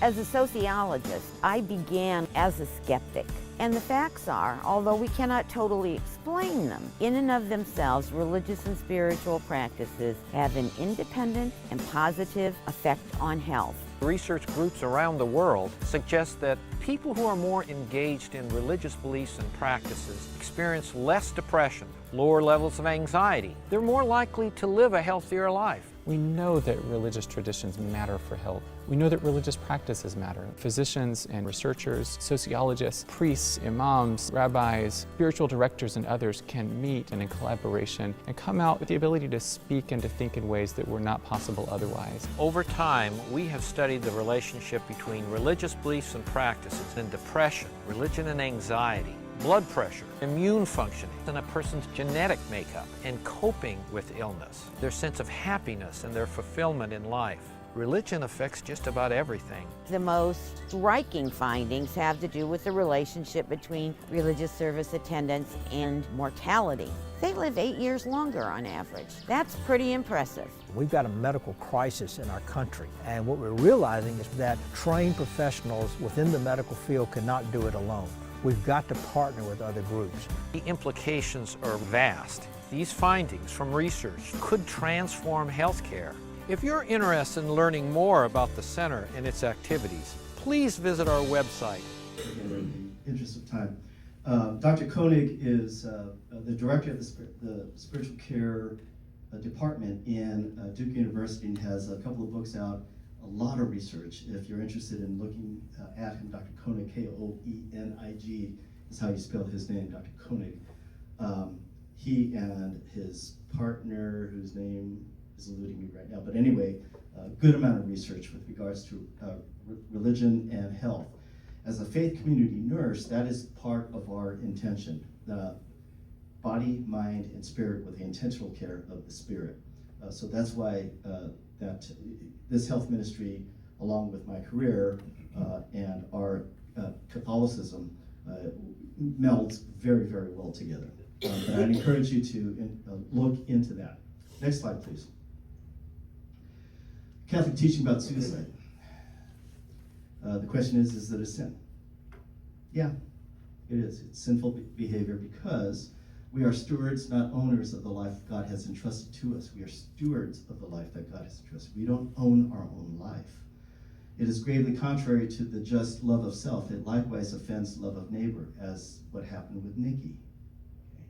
As a sociologist, I began as a skeptic. And the facts are, although we cannot totally explain them, in and of themselves, religious and spiritual practices have an independent and positive effect on health. Research groups around the world suggest that people who are more engaged in religious beliefs and practices experience less depression, lower levels of anxiety. They're more likely to live a healthier life. We know that religious traditions matter for health. We know that religious practices matter. Physicians and researchers, sociologists, priests, imams, rabbis, spiritual directors, and others can meet and in collaboration and come out with the ability to speak and to think in ways that were not possible otherwise. Over time, we have studied the relationship between religious beliefs and practices and depression, religion and anxiety, blood pressure, immune functioning, and a person's genetic makeup, and coping with illness, their sense of happiness and their fulfillment in life. Religion affects just about everything. The most striking findings have to do with the relationship between religious service attendants and mortality. They live 8 years longer on average. That's pretty impressive. We've got a medical crisis in our country, and what we're realizing is that trained professionals within the medical field cannot do it alone. We've got to partner with other groups. The implications are vast. These findings from research could transform healthcare. If you're interested in learning more about the Center and its activities, please visit our website. In the interest of time, Dr. Koenig is the director of the spiritual care department in Duke University and has a couple of books out, a lot of research. If you're interested in looking at him, Dr. Koenig, K-O-E-N-I-G is how you spell his name, Dr. Koenig. He and his partner, whose name is eluding me right now, but anyway, a good amount of research with regards to religion and health. As a faith community nurse, that is part of our intention. The body, mind, and spirit with the intentional care of the spirit. So that's why that this health ministry, along with my career and our Catholicism, melds very, very well together. But I'd encourage you to look into that. Next slide, please. Catholic teaching about suicide. The question is it a sin? Yeah, it is. It's sinful behavior because we are stewards, not owners of the life God has entrusted to us. We are stewards of the life that God has entrusted. We don't own our own life. It is gravely contrary to the just love of self. It likewise offends love of neighbor, as what happened with Nikki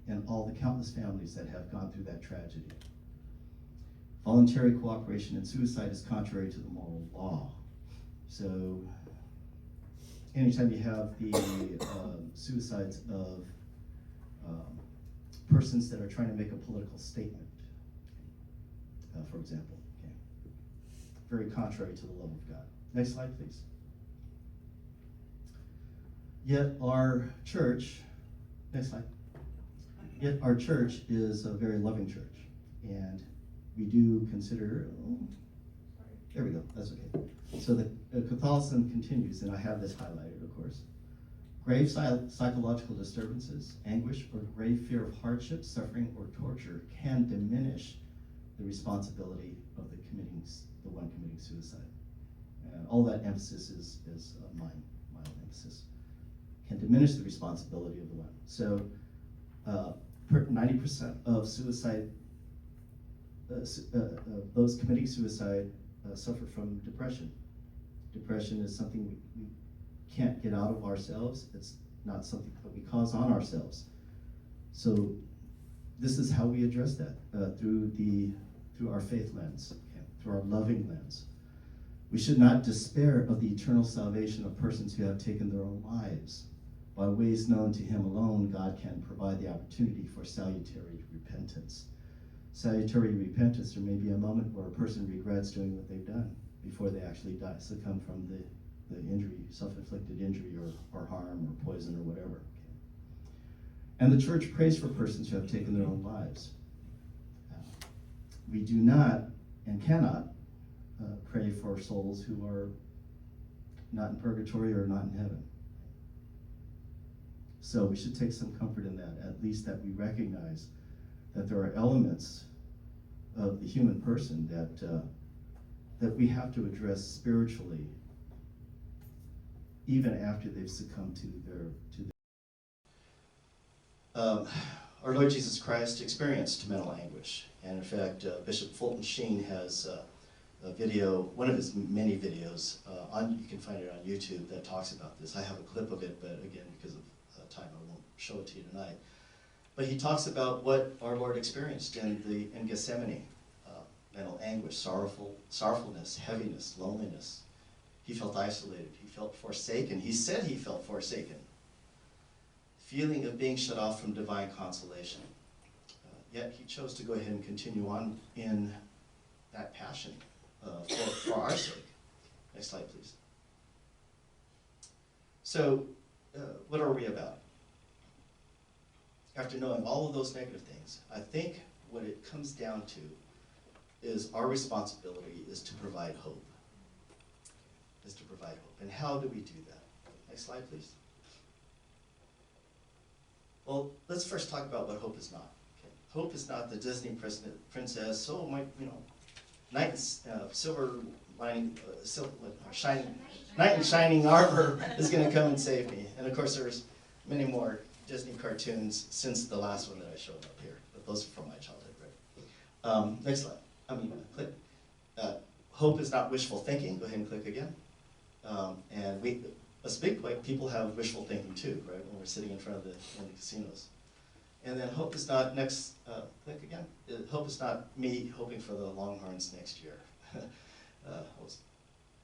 and all the countless families that have gone through that tragedy. Voluntary cooperation in suicide is contrary to the moral law. So anytime you have the suicides of persons that are trying to make a political statement, for example, okay, very contrary to the love of God. Next slide, please. Yet our church, next slide. Yet our church is a very loving church, and we do consider, there we go, that's okay. So the Catholicism continues, and I have this highlighted, of course. Grave psychological disturbances, anguish, or grave fear of hardship, suffering, or torture can diminish the responsibility of the one committing suicide. And all that emphasis is my emphasis. Can diminish the responsibility of the one. So 90% of suicide, those committing suicide suffer from depression. Depression is something we can't get out of ourselves. It's not something that we cause on ourselves. So this is how we address that, through our faith lens, okay, through our loving lens. We should not despair of the eternal salvation of persons who have taken their own lives. By ways known to him alone, God can provide the opportunity for salutary repentance. Salutary repentance, there may be a moment where a person regrets doing what they've done before they actually succumb from the injury, self-inflicted injury or harm or poison or whatever. Okay. And the church prays for persons who have taken their own lives. We do not and cannot pray for souls who are not in purgatory or not in heaven. So we should take some comfort in that, at least that we recognize that there are elements of the human person that we have to address spiritually, even after they've succumbed to their our Lord Jesus Christ experienced mental anguish, and in fact, Bishop Fulton Sheen has a video, one of his many videos, you can find it on YouTube, that talks about this. I have a clip of it, but again, because of time, I won't show it to you tonight. But he talks about what our Lord experienced in Gethsemane: mental anguish, sorrowfulness, heaviness, loneliness. He felt isolated. He felt forsaken. He said he felt forsaken. Feeling of being shut off from divine consolation. Yet he chose to go ahead and continue on in that passion for our sake. Next slide, please. So, what are we about? After knowing all of those negative things, I think what it comes down to is our responsibility is to provide hope. And how do we do that? Next slide, please. Well, let's first talk about what hope is not. Okay. Hope is not the Disney princess, knight in silver lining, knight in shining armor is going to come and save me. And of course, there's many more Disney cartoons since the last one that I showed up here, but those are from my childhood, right? Next slide. Click. Hope is not wishful thinking. Go ahead and click again. And us big people have wishful thinking too, right? When we're sitting in front of the casinos. And then hope is not, next, click again. Hope is not me hoping for the Longhorns next year. I was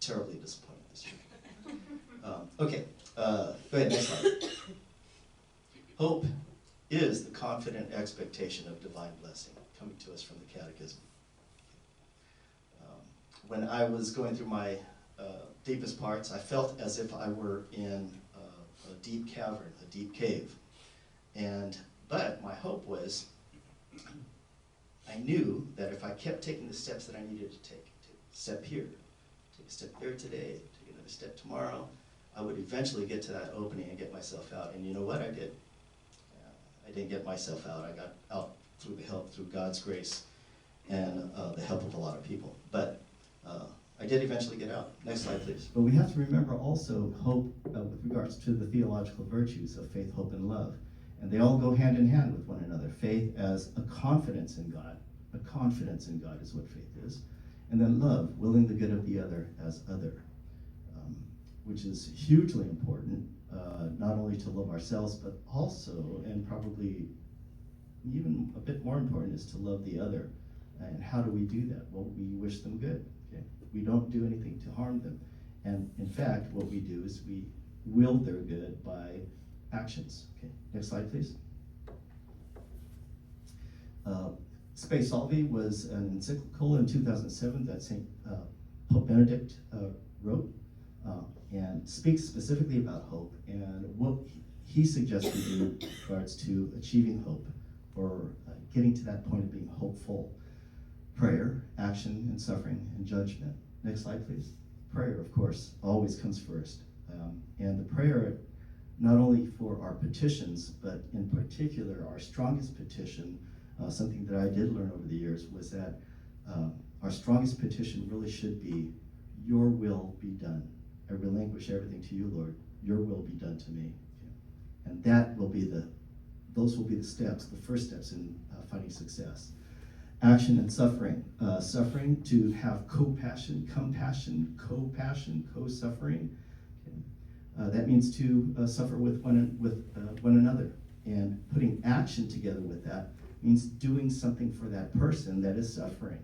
terribly disappointed this year. Okay, go ahead, next slide. Hope is the confident expectation of divine blessing coming to us from the Catechism. When I was going through my deepest parts, I felt as if I were in a deep cavern, a deep cave. But my hope was, I knew that if I kept taking the steps that I needed to take a step here, take a step there today, take another step tomorrow, I would eventually get to that opening and get myself out. And you know what I did? I didn't get myself out. I got out through God's grace and the help of a lot of people. But I did eventually get out. Next slide, please. But we have to remember also hope with regards to the theological virtues of faith, hope, and love. And they all go hand in hand with one another. Faith as a confidence in God. A confidence in God is what faith is. And then love, willing the good of the other as other, which is hugely important, not only to love ourselves, but also, and probably even a bit more important, is to love the other. And how do we do that? Well, we wish them good. Okay? We don't do anything to harm them. And in fact, what we do is we will their good by actions. Okay, next slide, please. Spe Salvi was an encyclical in 2007 that Pope Benedict wrote and speaks specifically about hope and what he suggested in regards to achieving hope or getting to that point of being hopeful. Prayer, action, and suffering, and judgment. Next slide, please. Prayer, of course, always comes first. And the prayer, not only for our petitions, but in particular, our strongest petition, something that I did learn over the years, was that our strongest petition really should be, your will be done. I relinquish everything to you, Lord. Your will be done to me. Okay? And those will be the steps, the first steps in finding success. Action and suffering. Suffering, to have compassion, co-suffering. Okay. That means to suffer with one another. And putting action together with that means doing something for that person that is suffering.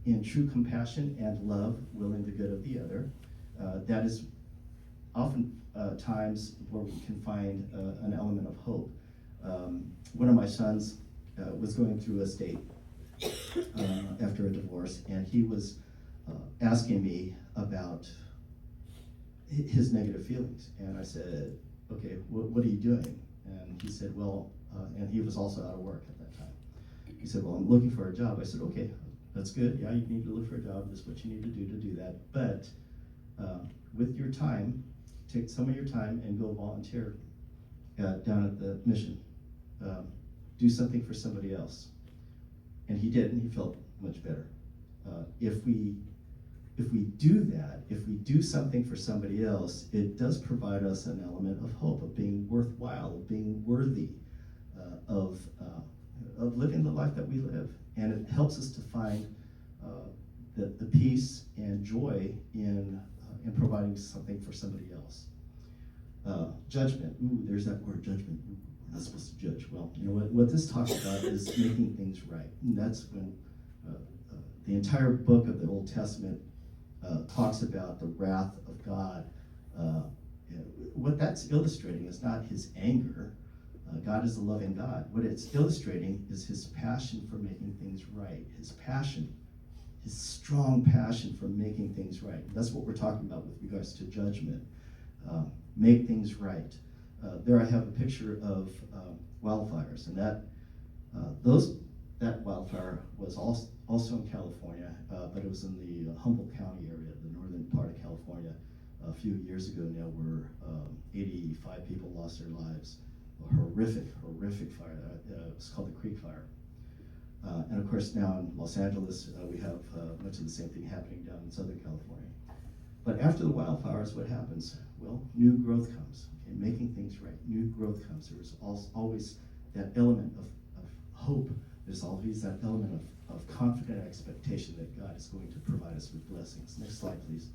In true compassion and love, willing the good of the other, that is often times where we can find an element of hope. One of my sons was going through a state after a divorce, and he was asking me about his negative feelings. And I said, okay, what are you doing? And he said, well, and he was also out of work at that time. He said, well, I'm looking for a job. I said, okay, that's good. Yeah, you need to look for a job. This is what you need to do that. But with your time, take some of your time and go volunteer down at the mission. Do something for somebody else. And he did, and he felt much better. If we do that, if we do something for somebody else, it does provide us an element of hope, of being worthwhile, of being worthy of living the life that we live. And it helps us to find the peace and joy in providing something for somebody else. Judgment. Ooh, there's that word, judgment. Ooh, we're not supposed to judge. Well, you know what this talks about is making things right. And that's when the entire book of the Old Testament talks about the wrath of God. What that's illustrating is not his anger. God is a loving God. What it's illustrating is his passion for making things right. His passion, his strong passion for making things right. That's what we're talking about with regards to judgment. Make things right. There I have a picture of wildfires, and that wildfire was also in California, but it was in the Humboldt County area, the northern part of California, a few years ago now, where 85 people lost their lives. A horrific fire. It was called the Creek Fire. And of course now in Los Angeles, we have much of the same thing happening down in Southern California. But after the wildfires, what happens? Well, new growth comes. Okay, making things right. New growth comes. There's always that element of hope. There's always that element of confident expectation that God is going to provide us with blessings. Next slide, please.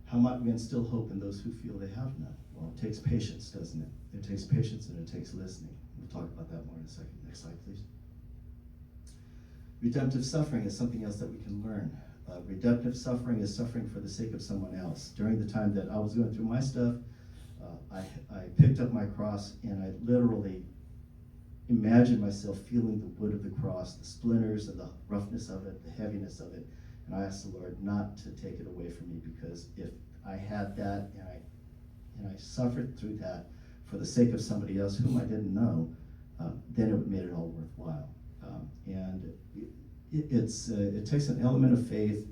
How might we instill hope in those who feel they have none? Well, it takes patience, doesn't it? It takes patience and it takes listening. We'll talk about that more in a second. Next slide, please. Redemptive suffering is something else that we can learn. Redemptive suffering is suffering for the sake of someone else. During the time that I was going through my stuff, I picked up my cross and I literally imagined myself feeling the wood of the cross, the splinters and the roughness of it, the heaviness of it, And I asked the Lord not to take it away from me, because if I had that and I suffered through that for the sake of somebody else whom I didn't know, then it made it all worthwhile. And it takes an element of faith,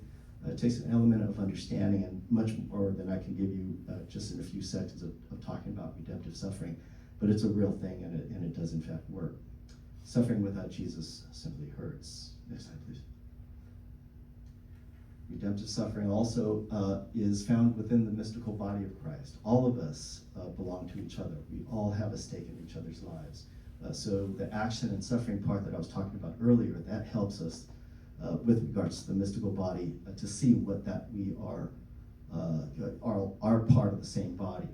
it takes an element of understanding, and much more than I can give you just in a few seconds of talking about redemptive suffering. But it's a real thing, and it does in fact work. Suffering without Jesus simply hurts. Next slide, please. Redemptive suffering also is found within the mystical body of Christ. All of us belong to each other. We all have a stake in each other's lives. So the action and suffering part that I was talking about earlier, that helps us with regards to the mystical body to see what that we are part of the same body.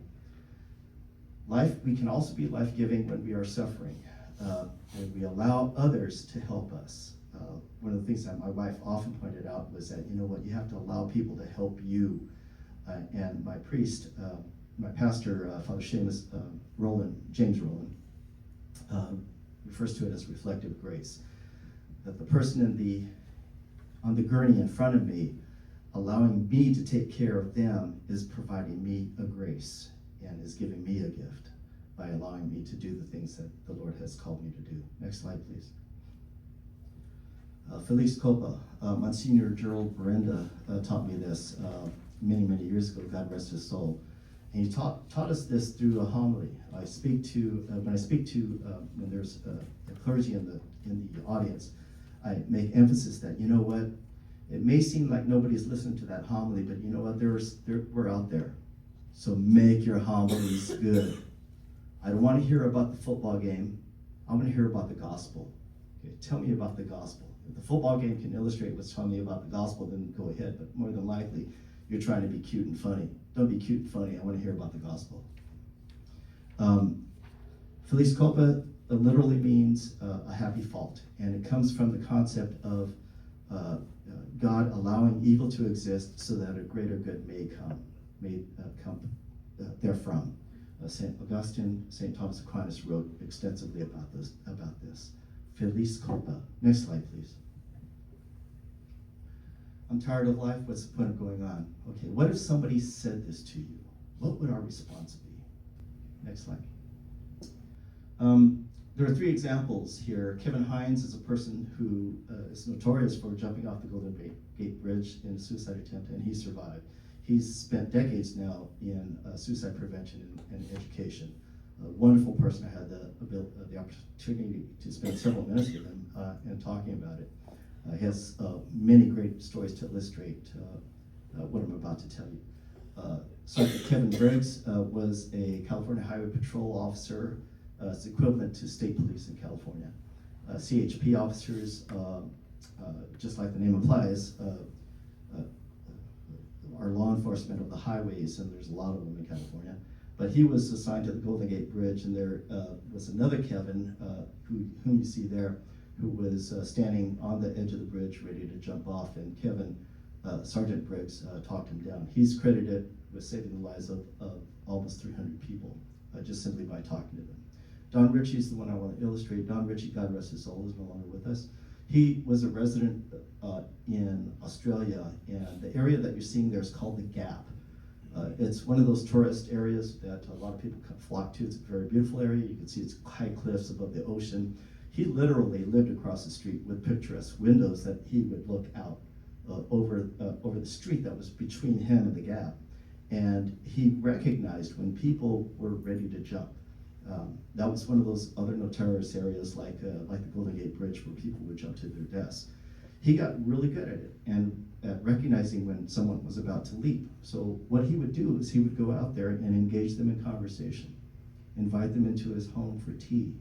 We can also be life-giving when we are suffering, when we allow others to help us. One of the things that my wife often pointed out was that, you know what, you have to allow people to help you. And my priest, my pastor, Father Seamus James Rowland, refers to it as reflective grace. That the person on the gurney in front of me, allowing me to take care of them, is providing me a grace and is giving me a gift by allowing me to do the things that the Lord has called me to do. Next slide, please. Feliz Copa, Monsignor Gerald Berenda taught me this many, many years ago, God rest his soul. And he taught us this through a homily. When I speak to when there's a clergy in the audience, I make emphasis that, you know what, it may seem like nobody's listening to that homily, but you know what, we're out there. So make your homilies good. I don't want to hear about the football game. I want to hear about the gospel. Okay, tell me about the gospel. If the football game can illustrate what's telling me about the gospel, then go ahead, but more than likely, you're trying to be cute and funny. Don't be cute and funny. I want to hear about the gospel. Feliz Copa literally means a happy fault, and it comes from the concept of God allowing evil to exist so that a greater good may come therefrom. St. Augustine, St. Thomas Aquinas wrote extensively about this. Feliz Copa. Next slide, please. I'm tired of life. What's the point of going on? Okay, what if somebody said this to you? What would our response be? Next slide. There are three examples here. Kevin Hines is a person who is notorious for jumping off the Golden Gate Bridge in a suicide attempt, and he survived. He's spent decades now in suicide prevention and education. A wonderful person. I had the opportunity to spend several minutes with him and talking about it. He has many great stories to illustrate what I'm about to tell you. Sergeant Kevin Briggs was a California Highway Patrol officer. It's equivalent to state police in California. CHP officers, just like the name implies, are law enforcement of the highways, and there's a lot of them in California. But he was assigned to the Golden Gate Bridge, and there was another Kevin, whom you see there, who was standing on the edge of the bridge ready to jump off, and Kevin, Sergeant Briggs, talked him down. He's credited with saving the lives of almost 300 people, just simply by talking to them. Don Ritchie is the one I want to illustrate. Don Ritchie, God rest his soul, is no longer with us. He was a resident in Australia, and the area that you're seeing there is called the Gap. It's one of those tourist areas that a lot of people flock to. It's a very beautiful area. You can see its high cliffs above the ocean. He literally lived across the street with picturesque windows that he would look out over the street that was between him and the Gap. And he recognized when people were ready to jump. That was one of those other notorious areas like the Golden Gate Bridge where people would jump to their deaths. He got really good at it and at recognizing when someone was about to leap. So what he would do is he would go out there and engage them in conversation, invite them into his home for tea,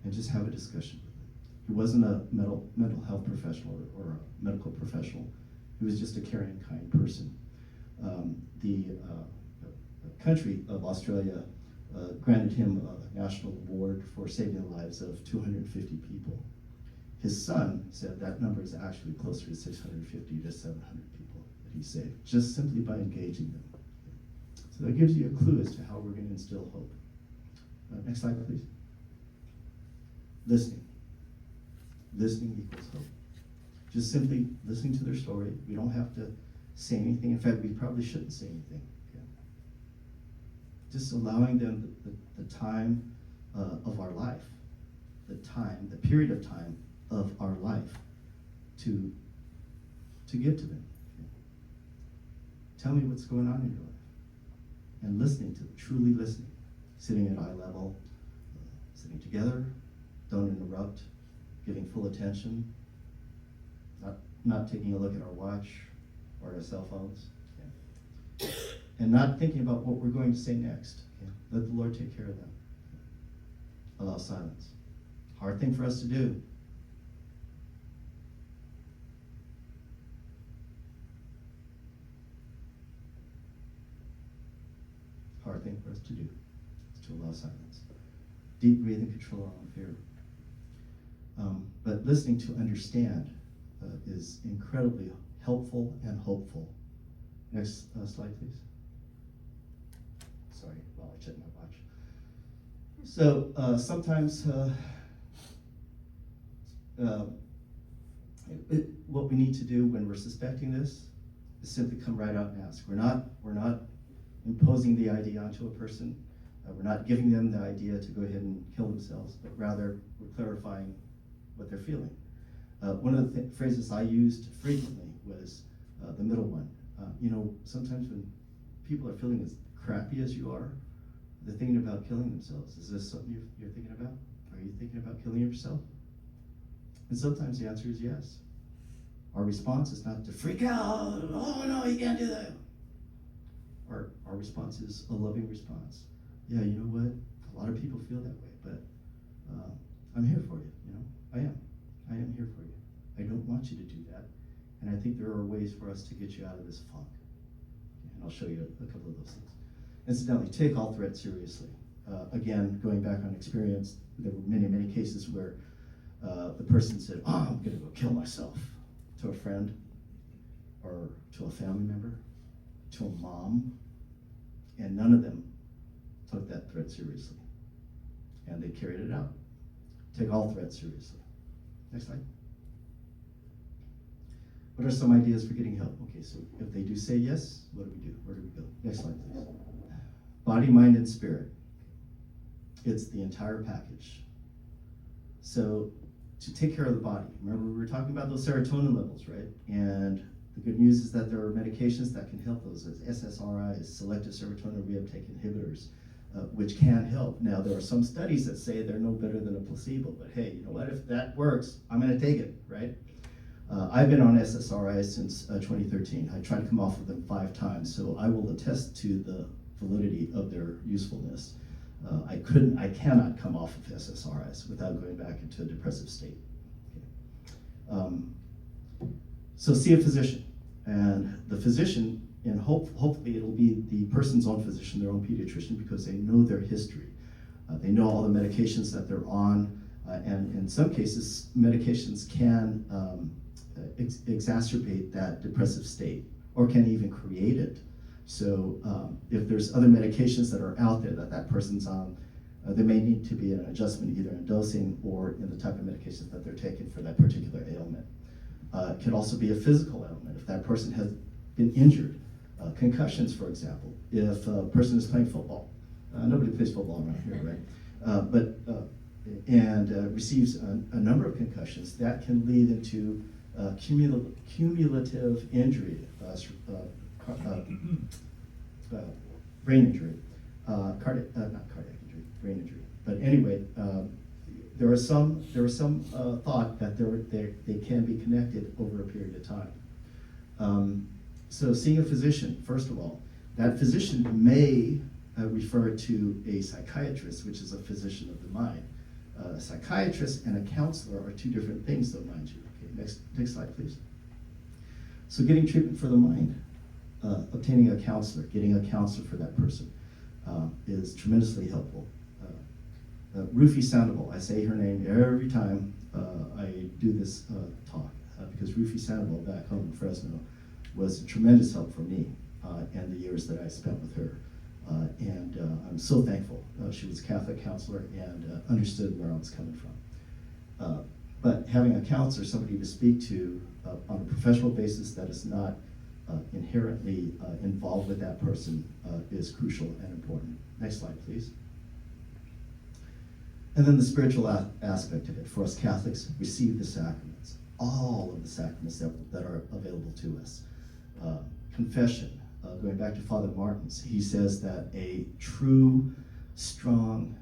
and just have a discussion with them. He wasn't a mental health professional or a medical professional. He was just a caring, kind person. The country of Australia granted him a national award for saving the lives of 250 people. His son said that number is actually closer to 650 to 700 people that he saved, just simply by engaging them. So that gives you a clue as to how we're going to instill hope. Next slide, please. Listening. Listening equals hope. Just simply listening to their story. We don't have to say anything. In fact, we probably shouldn't say anything. Okay? Just allowing them the time of our life, the period of time of our life to give to them. Okay? Tell me what's going on in your life. And listening to them, truly listening. Sitting at eye level, sitting together, don't interrupt, giving full attention, not taking a look at our watch or our cell phones, okay? And not thinking about what we're going to say next. Okay? Let the Lord take care of them. Okay? Allow silence. Hard thing for us to do. Hard thing for us to do is to allow silence. Deep breathing, control our own fear. But listening to understand is incredibly helpful and hopeful. Next slide, please. Sorry, while I check my watch. So sometimes what we need to do when we're suspecting this is simply come right out and ask. We're not imposing the idea onto a person. We're not giving them the idea to go ahead and kill themselves, but rather we're clarifying what they're feeling. One of the phrases I used frequently was the middle one. Sometimes when people are feeling as crappy as you are, they're thinking about killing themselves. Is this something you're thinking about? Are you thinking about killing yourself? And sometimes the answer is yes. Our response is not to freak out. Oh no, you can't do that. Our response is a loving response. Yeah, you know what? A lot of people feel that way, but I'm here for you. I am here for you. I don't want you to do that. And I think there are ways for us to get you out of this funk. And I'll show you a couple of those things. Incidentally, take all threats seriously. Again, going back on experience, there were many, many cases where the person said, oh, I'm gonna go kill myself, to a friend, or to a family member, to a mom, and none of them took that threat seriously. And they carried it out. Take all threats seriously. Next slide. What are some ideas for getting help? Okay, so if they do say yes, what do we do? Where do we go? Next slide, please. Body, mind, and spirit. It's the entire package. So to take care of the body, remember we were talking about those serotonin levels, right? And the good news is that there are medications that can help those, as SSRIs, selective serotonin reuptake inhibitors, which can help. Now, there are some studies that say they're no better than a placebo, but hey, you know what? If that works, I'm gonna take it, right? I've been on SSRIs since 2013. I tried to come off of them 5 times, so I will attest to the validity of their usefulness. I cannot come off of SSRIs without going back into a depressive state. Okay. So see a physician, and the physician, and hopefully it'll be the person's own physician, their own pediatrician, because they know their history. They know all the medications that they're on, and in some cases, medications can exacerbate that depressive state, or can even create it. So if there's other medications that are out there that person's on, there may need to be an adjustment either in dosing or in the type of medications that they're taking for that particular ailment. It could also be a physical ailment. If that person has been injured, concussions, for example. If a person is playing football, nobody plays football around here, right? And receives a number of concussions, that can lead into cumulative injury, brain injury, not cardiac injury, brain injury. But anyway, there is some thought that they can be connected over a period of time. So seeing a physician, first of all, that physician may refer to a psychiatrist, which is a physician of the mind. A psychiatrist and a counselor are 2 different things, though, mind you. Okay, next slide, please. So getting treatment for the mind, obtaining a counselor, getting a counselor for that person is tremendously helpful. Rufy Sandoval, I say her name every time I do this talk, because Rufy Sandoval back home in Fresno was a tremendous help for me and the years that I spent with her. And I'm so thankful. She was a Catholic counselor and understood where I was coming from. But having a counselor, somebody to speak to on a professional basis that is not inherently involved with that person is crucial and important. Next slide, please. And then the spiritual aspect of it. For us Catholics, receive the sacraments, all of the sacraments that are available to us. Confession, going back to Father Martin's, he says that a true, strong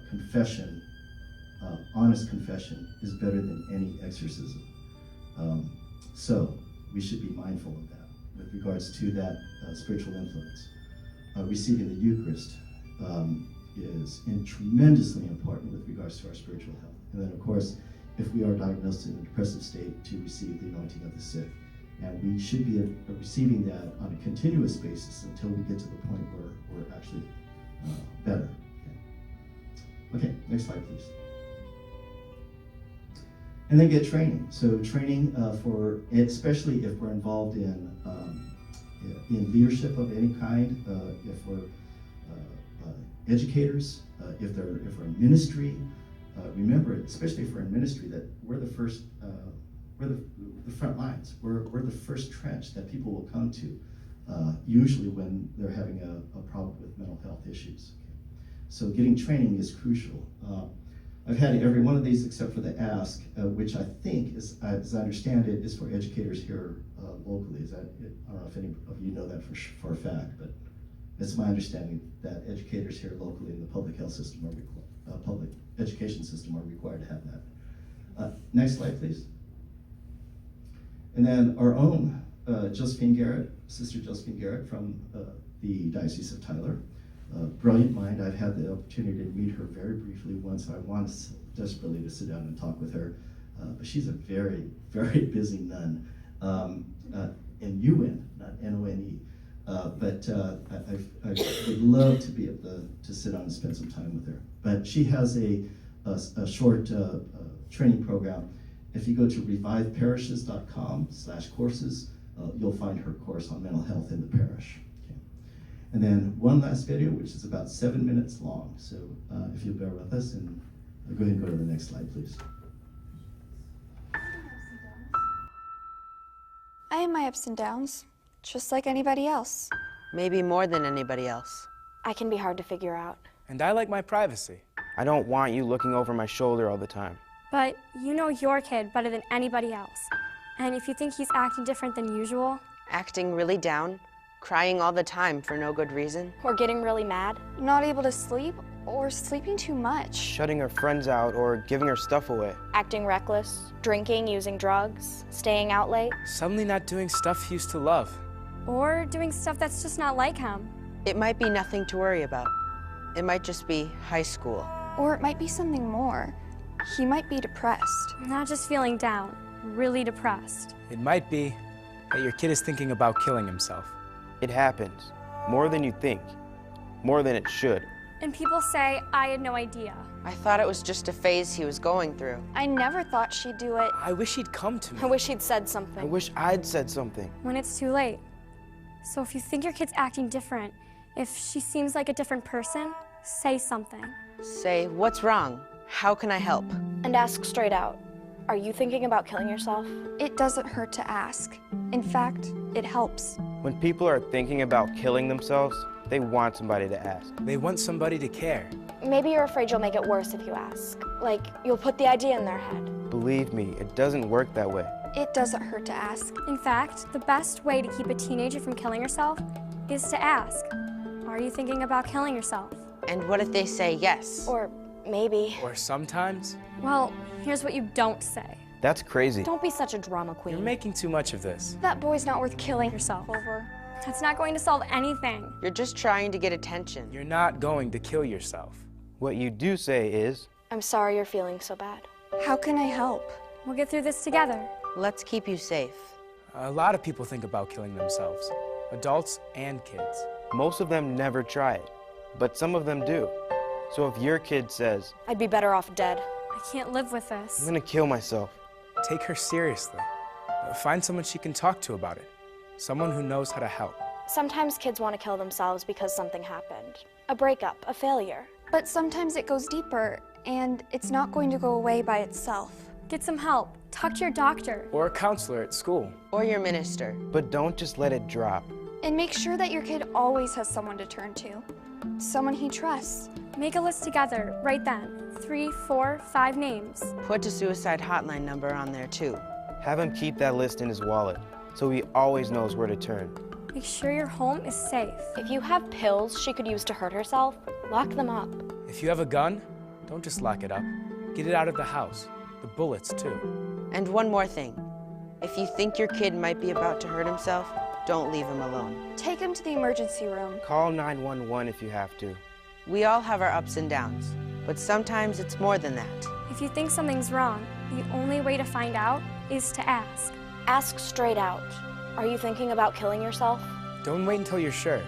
confession, honest confession, is better than any exorcism. So we should be mindful of that with regards to that spiritual influence. Receiving the Eucharist is tremendously important with regards to our spiritual health. And then, of course, if we are diagnosed in a depressive state, to receive the anointing of the sick. And we should be receiving that on a continuous basis until we get to the point where we're actually better. Okay, next slide, please. And then get training. So training for, especially if we're involved in leadership of any kind, if we're educators, if we're in ministry. Remember, especially if we're in ministry, that we're the first, we're the front lines. We're the first trench that people will come to, usually when they're having a problem with mental health issues. So getting training is crucial. I've had every one of these except for the Ask, which I think, as I understand it, is for educators here locally. I don't know if any of you know that for a fact, but it's my understanding that educators here locally in the public health system public education system are required to have that. Next slide, please. And then our own Josephine Garrett, Sister Josephine Garrett from the Diocese of Tyler. Brilliant mind. I've had the opportunity to meet her very briefly once. I want desperately to sit down and talk with her, but she's a very, very busy nun. N-U-N, not N-O-N-E. But I would love to be able to sit down and spend some time with her. But she has a short training program. If you go to reviveparishes.com/courses, you'll find her course on mental health in the parish. Okay. And then one last video, which is about 7 minutes long. So if you'll bear with us, and go ahead and go to the next slide, please. I have my ups and downs, just like anybody else. Maybe more than anybody else. I can be hard to figure out. And I like my privacy. I don't want you looking over my shoulder all the time. But you know your kid better than anybody else. And if you think he's acting different than usual... Acting really down, crying all the time for no good reason. Or getting really mad, not able to sleep, or sleeping too much. Shutting her friends out or giving her stuff away. Acting reckless, drinking, using drugs, staying out late. Suddenly not doing stuff he used to love. Or doing stuff that's just not like him. It might be nothing to worry about. It might just be high school. Or it might be something more. He might be depressed. Not just feeling down, really depressed. It might be that your kid is thinking about killing himself. It happens. More than you think. More than it should. And people say, I had no idea. I thought it was just a phase he was going through. I never thought she'd do it. I wish he'd come to me. I wish he'd said something. I wish I'd said something. When it's too late. So if you think your kid's acting different, if she seems like a different person, say something. Say, what's wrong? How can I help? And ask straight out. Are you thinking about killing yourself? It doesn't hurt to ask. In fact, it helps. When people are thinking about killing themselves, they want somebody to ask. They want somebody to care. Maybe you're afraid you'll make it worse if you ask. Like, you'll put the idea in their head. Believe me, it doesn't work that way. It doesn't hurt to ask. In fact, the best way to keep a teenager from killing herself is to ask, are you thinking about killing yourself? And what if they say yes? Or maybe. Or sometimes. Well, here's what you don't say. That's crazy. Don't be such a drama queen. You're making too much of this. That boy's not worth killing yourself over. That's not going to solve anything. You're just trying to get attention. You're not going to kill yourself. What you do say is, I'm sorry you're feeling so bad. How can I help? We'll get through this together. Let's keep you safe. A lot of people think about killing themselves. Adults and kids. Most of them never try it, but some of them do. So if your kid says, I'd be better off dead. I can't live with this. I'm gonna kill myself. Take her seriously. Find someone she can talk to about it. Someone who knows how to help. Sometimes kids want to kill themselves because something happened. A breakup, a failure. But sometimes it goes deeper, and it's not going to go away by itself. Get some help. Talk to your doctor. Or a counselor at school. Or your minister. But don't just let it drop. And make sure that your kid always has someone to turn to. Someone he trusts. Make a list together right then. 3, 4, 5 names. Put a suicide hotline number on there too. Have him keep that list in his wallet so he always knows where to turn. Make sure your home is safe. If you have pills she could use to hurt herself, lock them up. If you have a gun, don't just lock it up. Get it out of the house. The bullets too. And one more thing. If you think your kid might be about to hurt himself, don't leave him alone. Take him to the emergency room. Call 911 if you have to. We all have our ups and downs, but sometimes it's more than that. If you think something's wrong, the only way to find out is to ask. Ask straight out. Are you thinking about killing yourself? Don't wait until you're sure.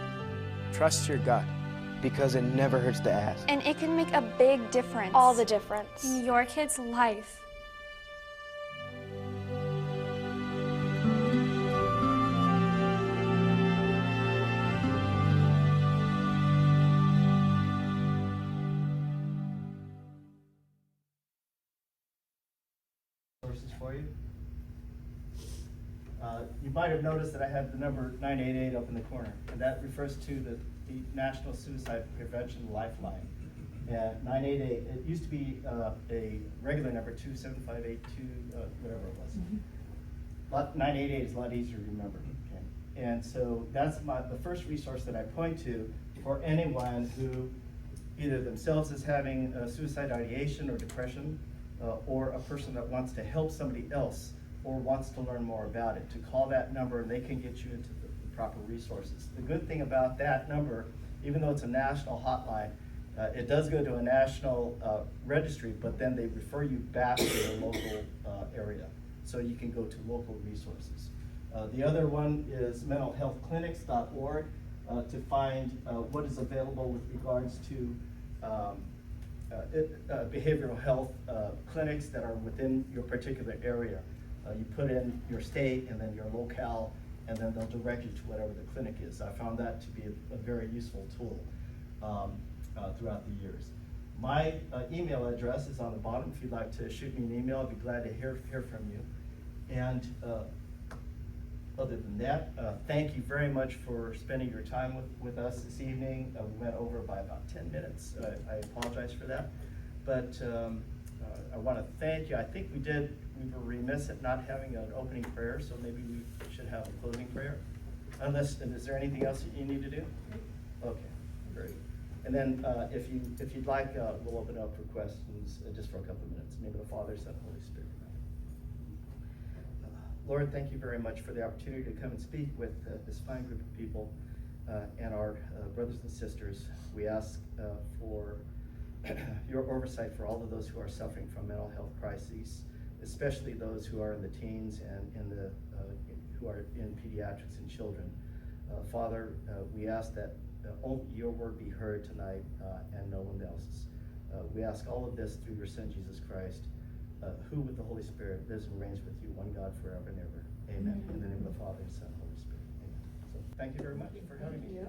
Trust your gut, because it never hurts to ask. And it can make a big difference. All the difference. In your kid's life. For you. You might have noticed that I had the number 988 up in the corner, and that refers to the National Suicide Prevention Lifeline. And 988, it used to be a regular number, 27582, whatever it was. 988 is a lot easier to remember. Okay? And so that's the first resource that I point to for anyone who either themselves is having suicide ideation or depression, or a person that wants to help somebody else or wants to learn more about it, to call that number and they can get you into the proper resources. The good thing about that number, even though it's a national hotline, it does go to a national registry, but then they refer you back to the local area. So you can go to local resources. The other one is mentalhealthclinics.org to find what is available with regards to behavioral health clinics that are within your particular area. You put in your state and then your locale, and then they'll direct you to whatever the clinic is. I found that to be a very useful tool throughout the years. My email address is on the bottom. If you'd like to shoot me an email, I'd be glad to hear from you. And other than that, thank you very much for spending your time with us this evening. We went over by about 10 minutes. I apologize for that. But I want to thank you. I think we were remiss at not having an opening prayer, so maybe we should have a closing prayer. Is there anything else that you need to do? Okay, great. And then if you'd like, we'll open up for questions just for a couple of minutes. In the name of the Father, Son, and Holy Spirit. Lord, thank you very much for the opportunity to come and speak with this fine group of people and our brothers and sisters. We ask for your oversight for all of those who are suffering from mental health crises, especially those who are in the teens and who are in pediatrics and children. Father, we ask that your word be heard tonight and no one else's. We ask all of this through your Son, Jesus Christ, who with the Holy Spirit lives and reigns with you, one God forever and ever. Amen. In the name of the Father, Son, and Holy Spirit. Amen. So thank you very much for having me.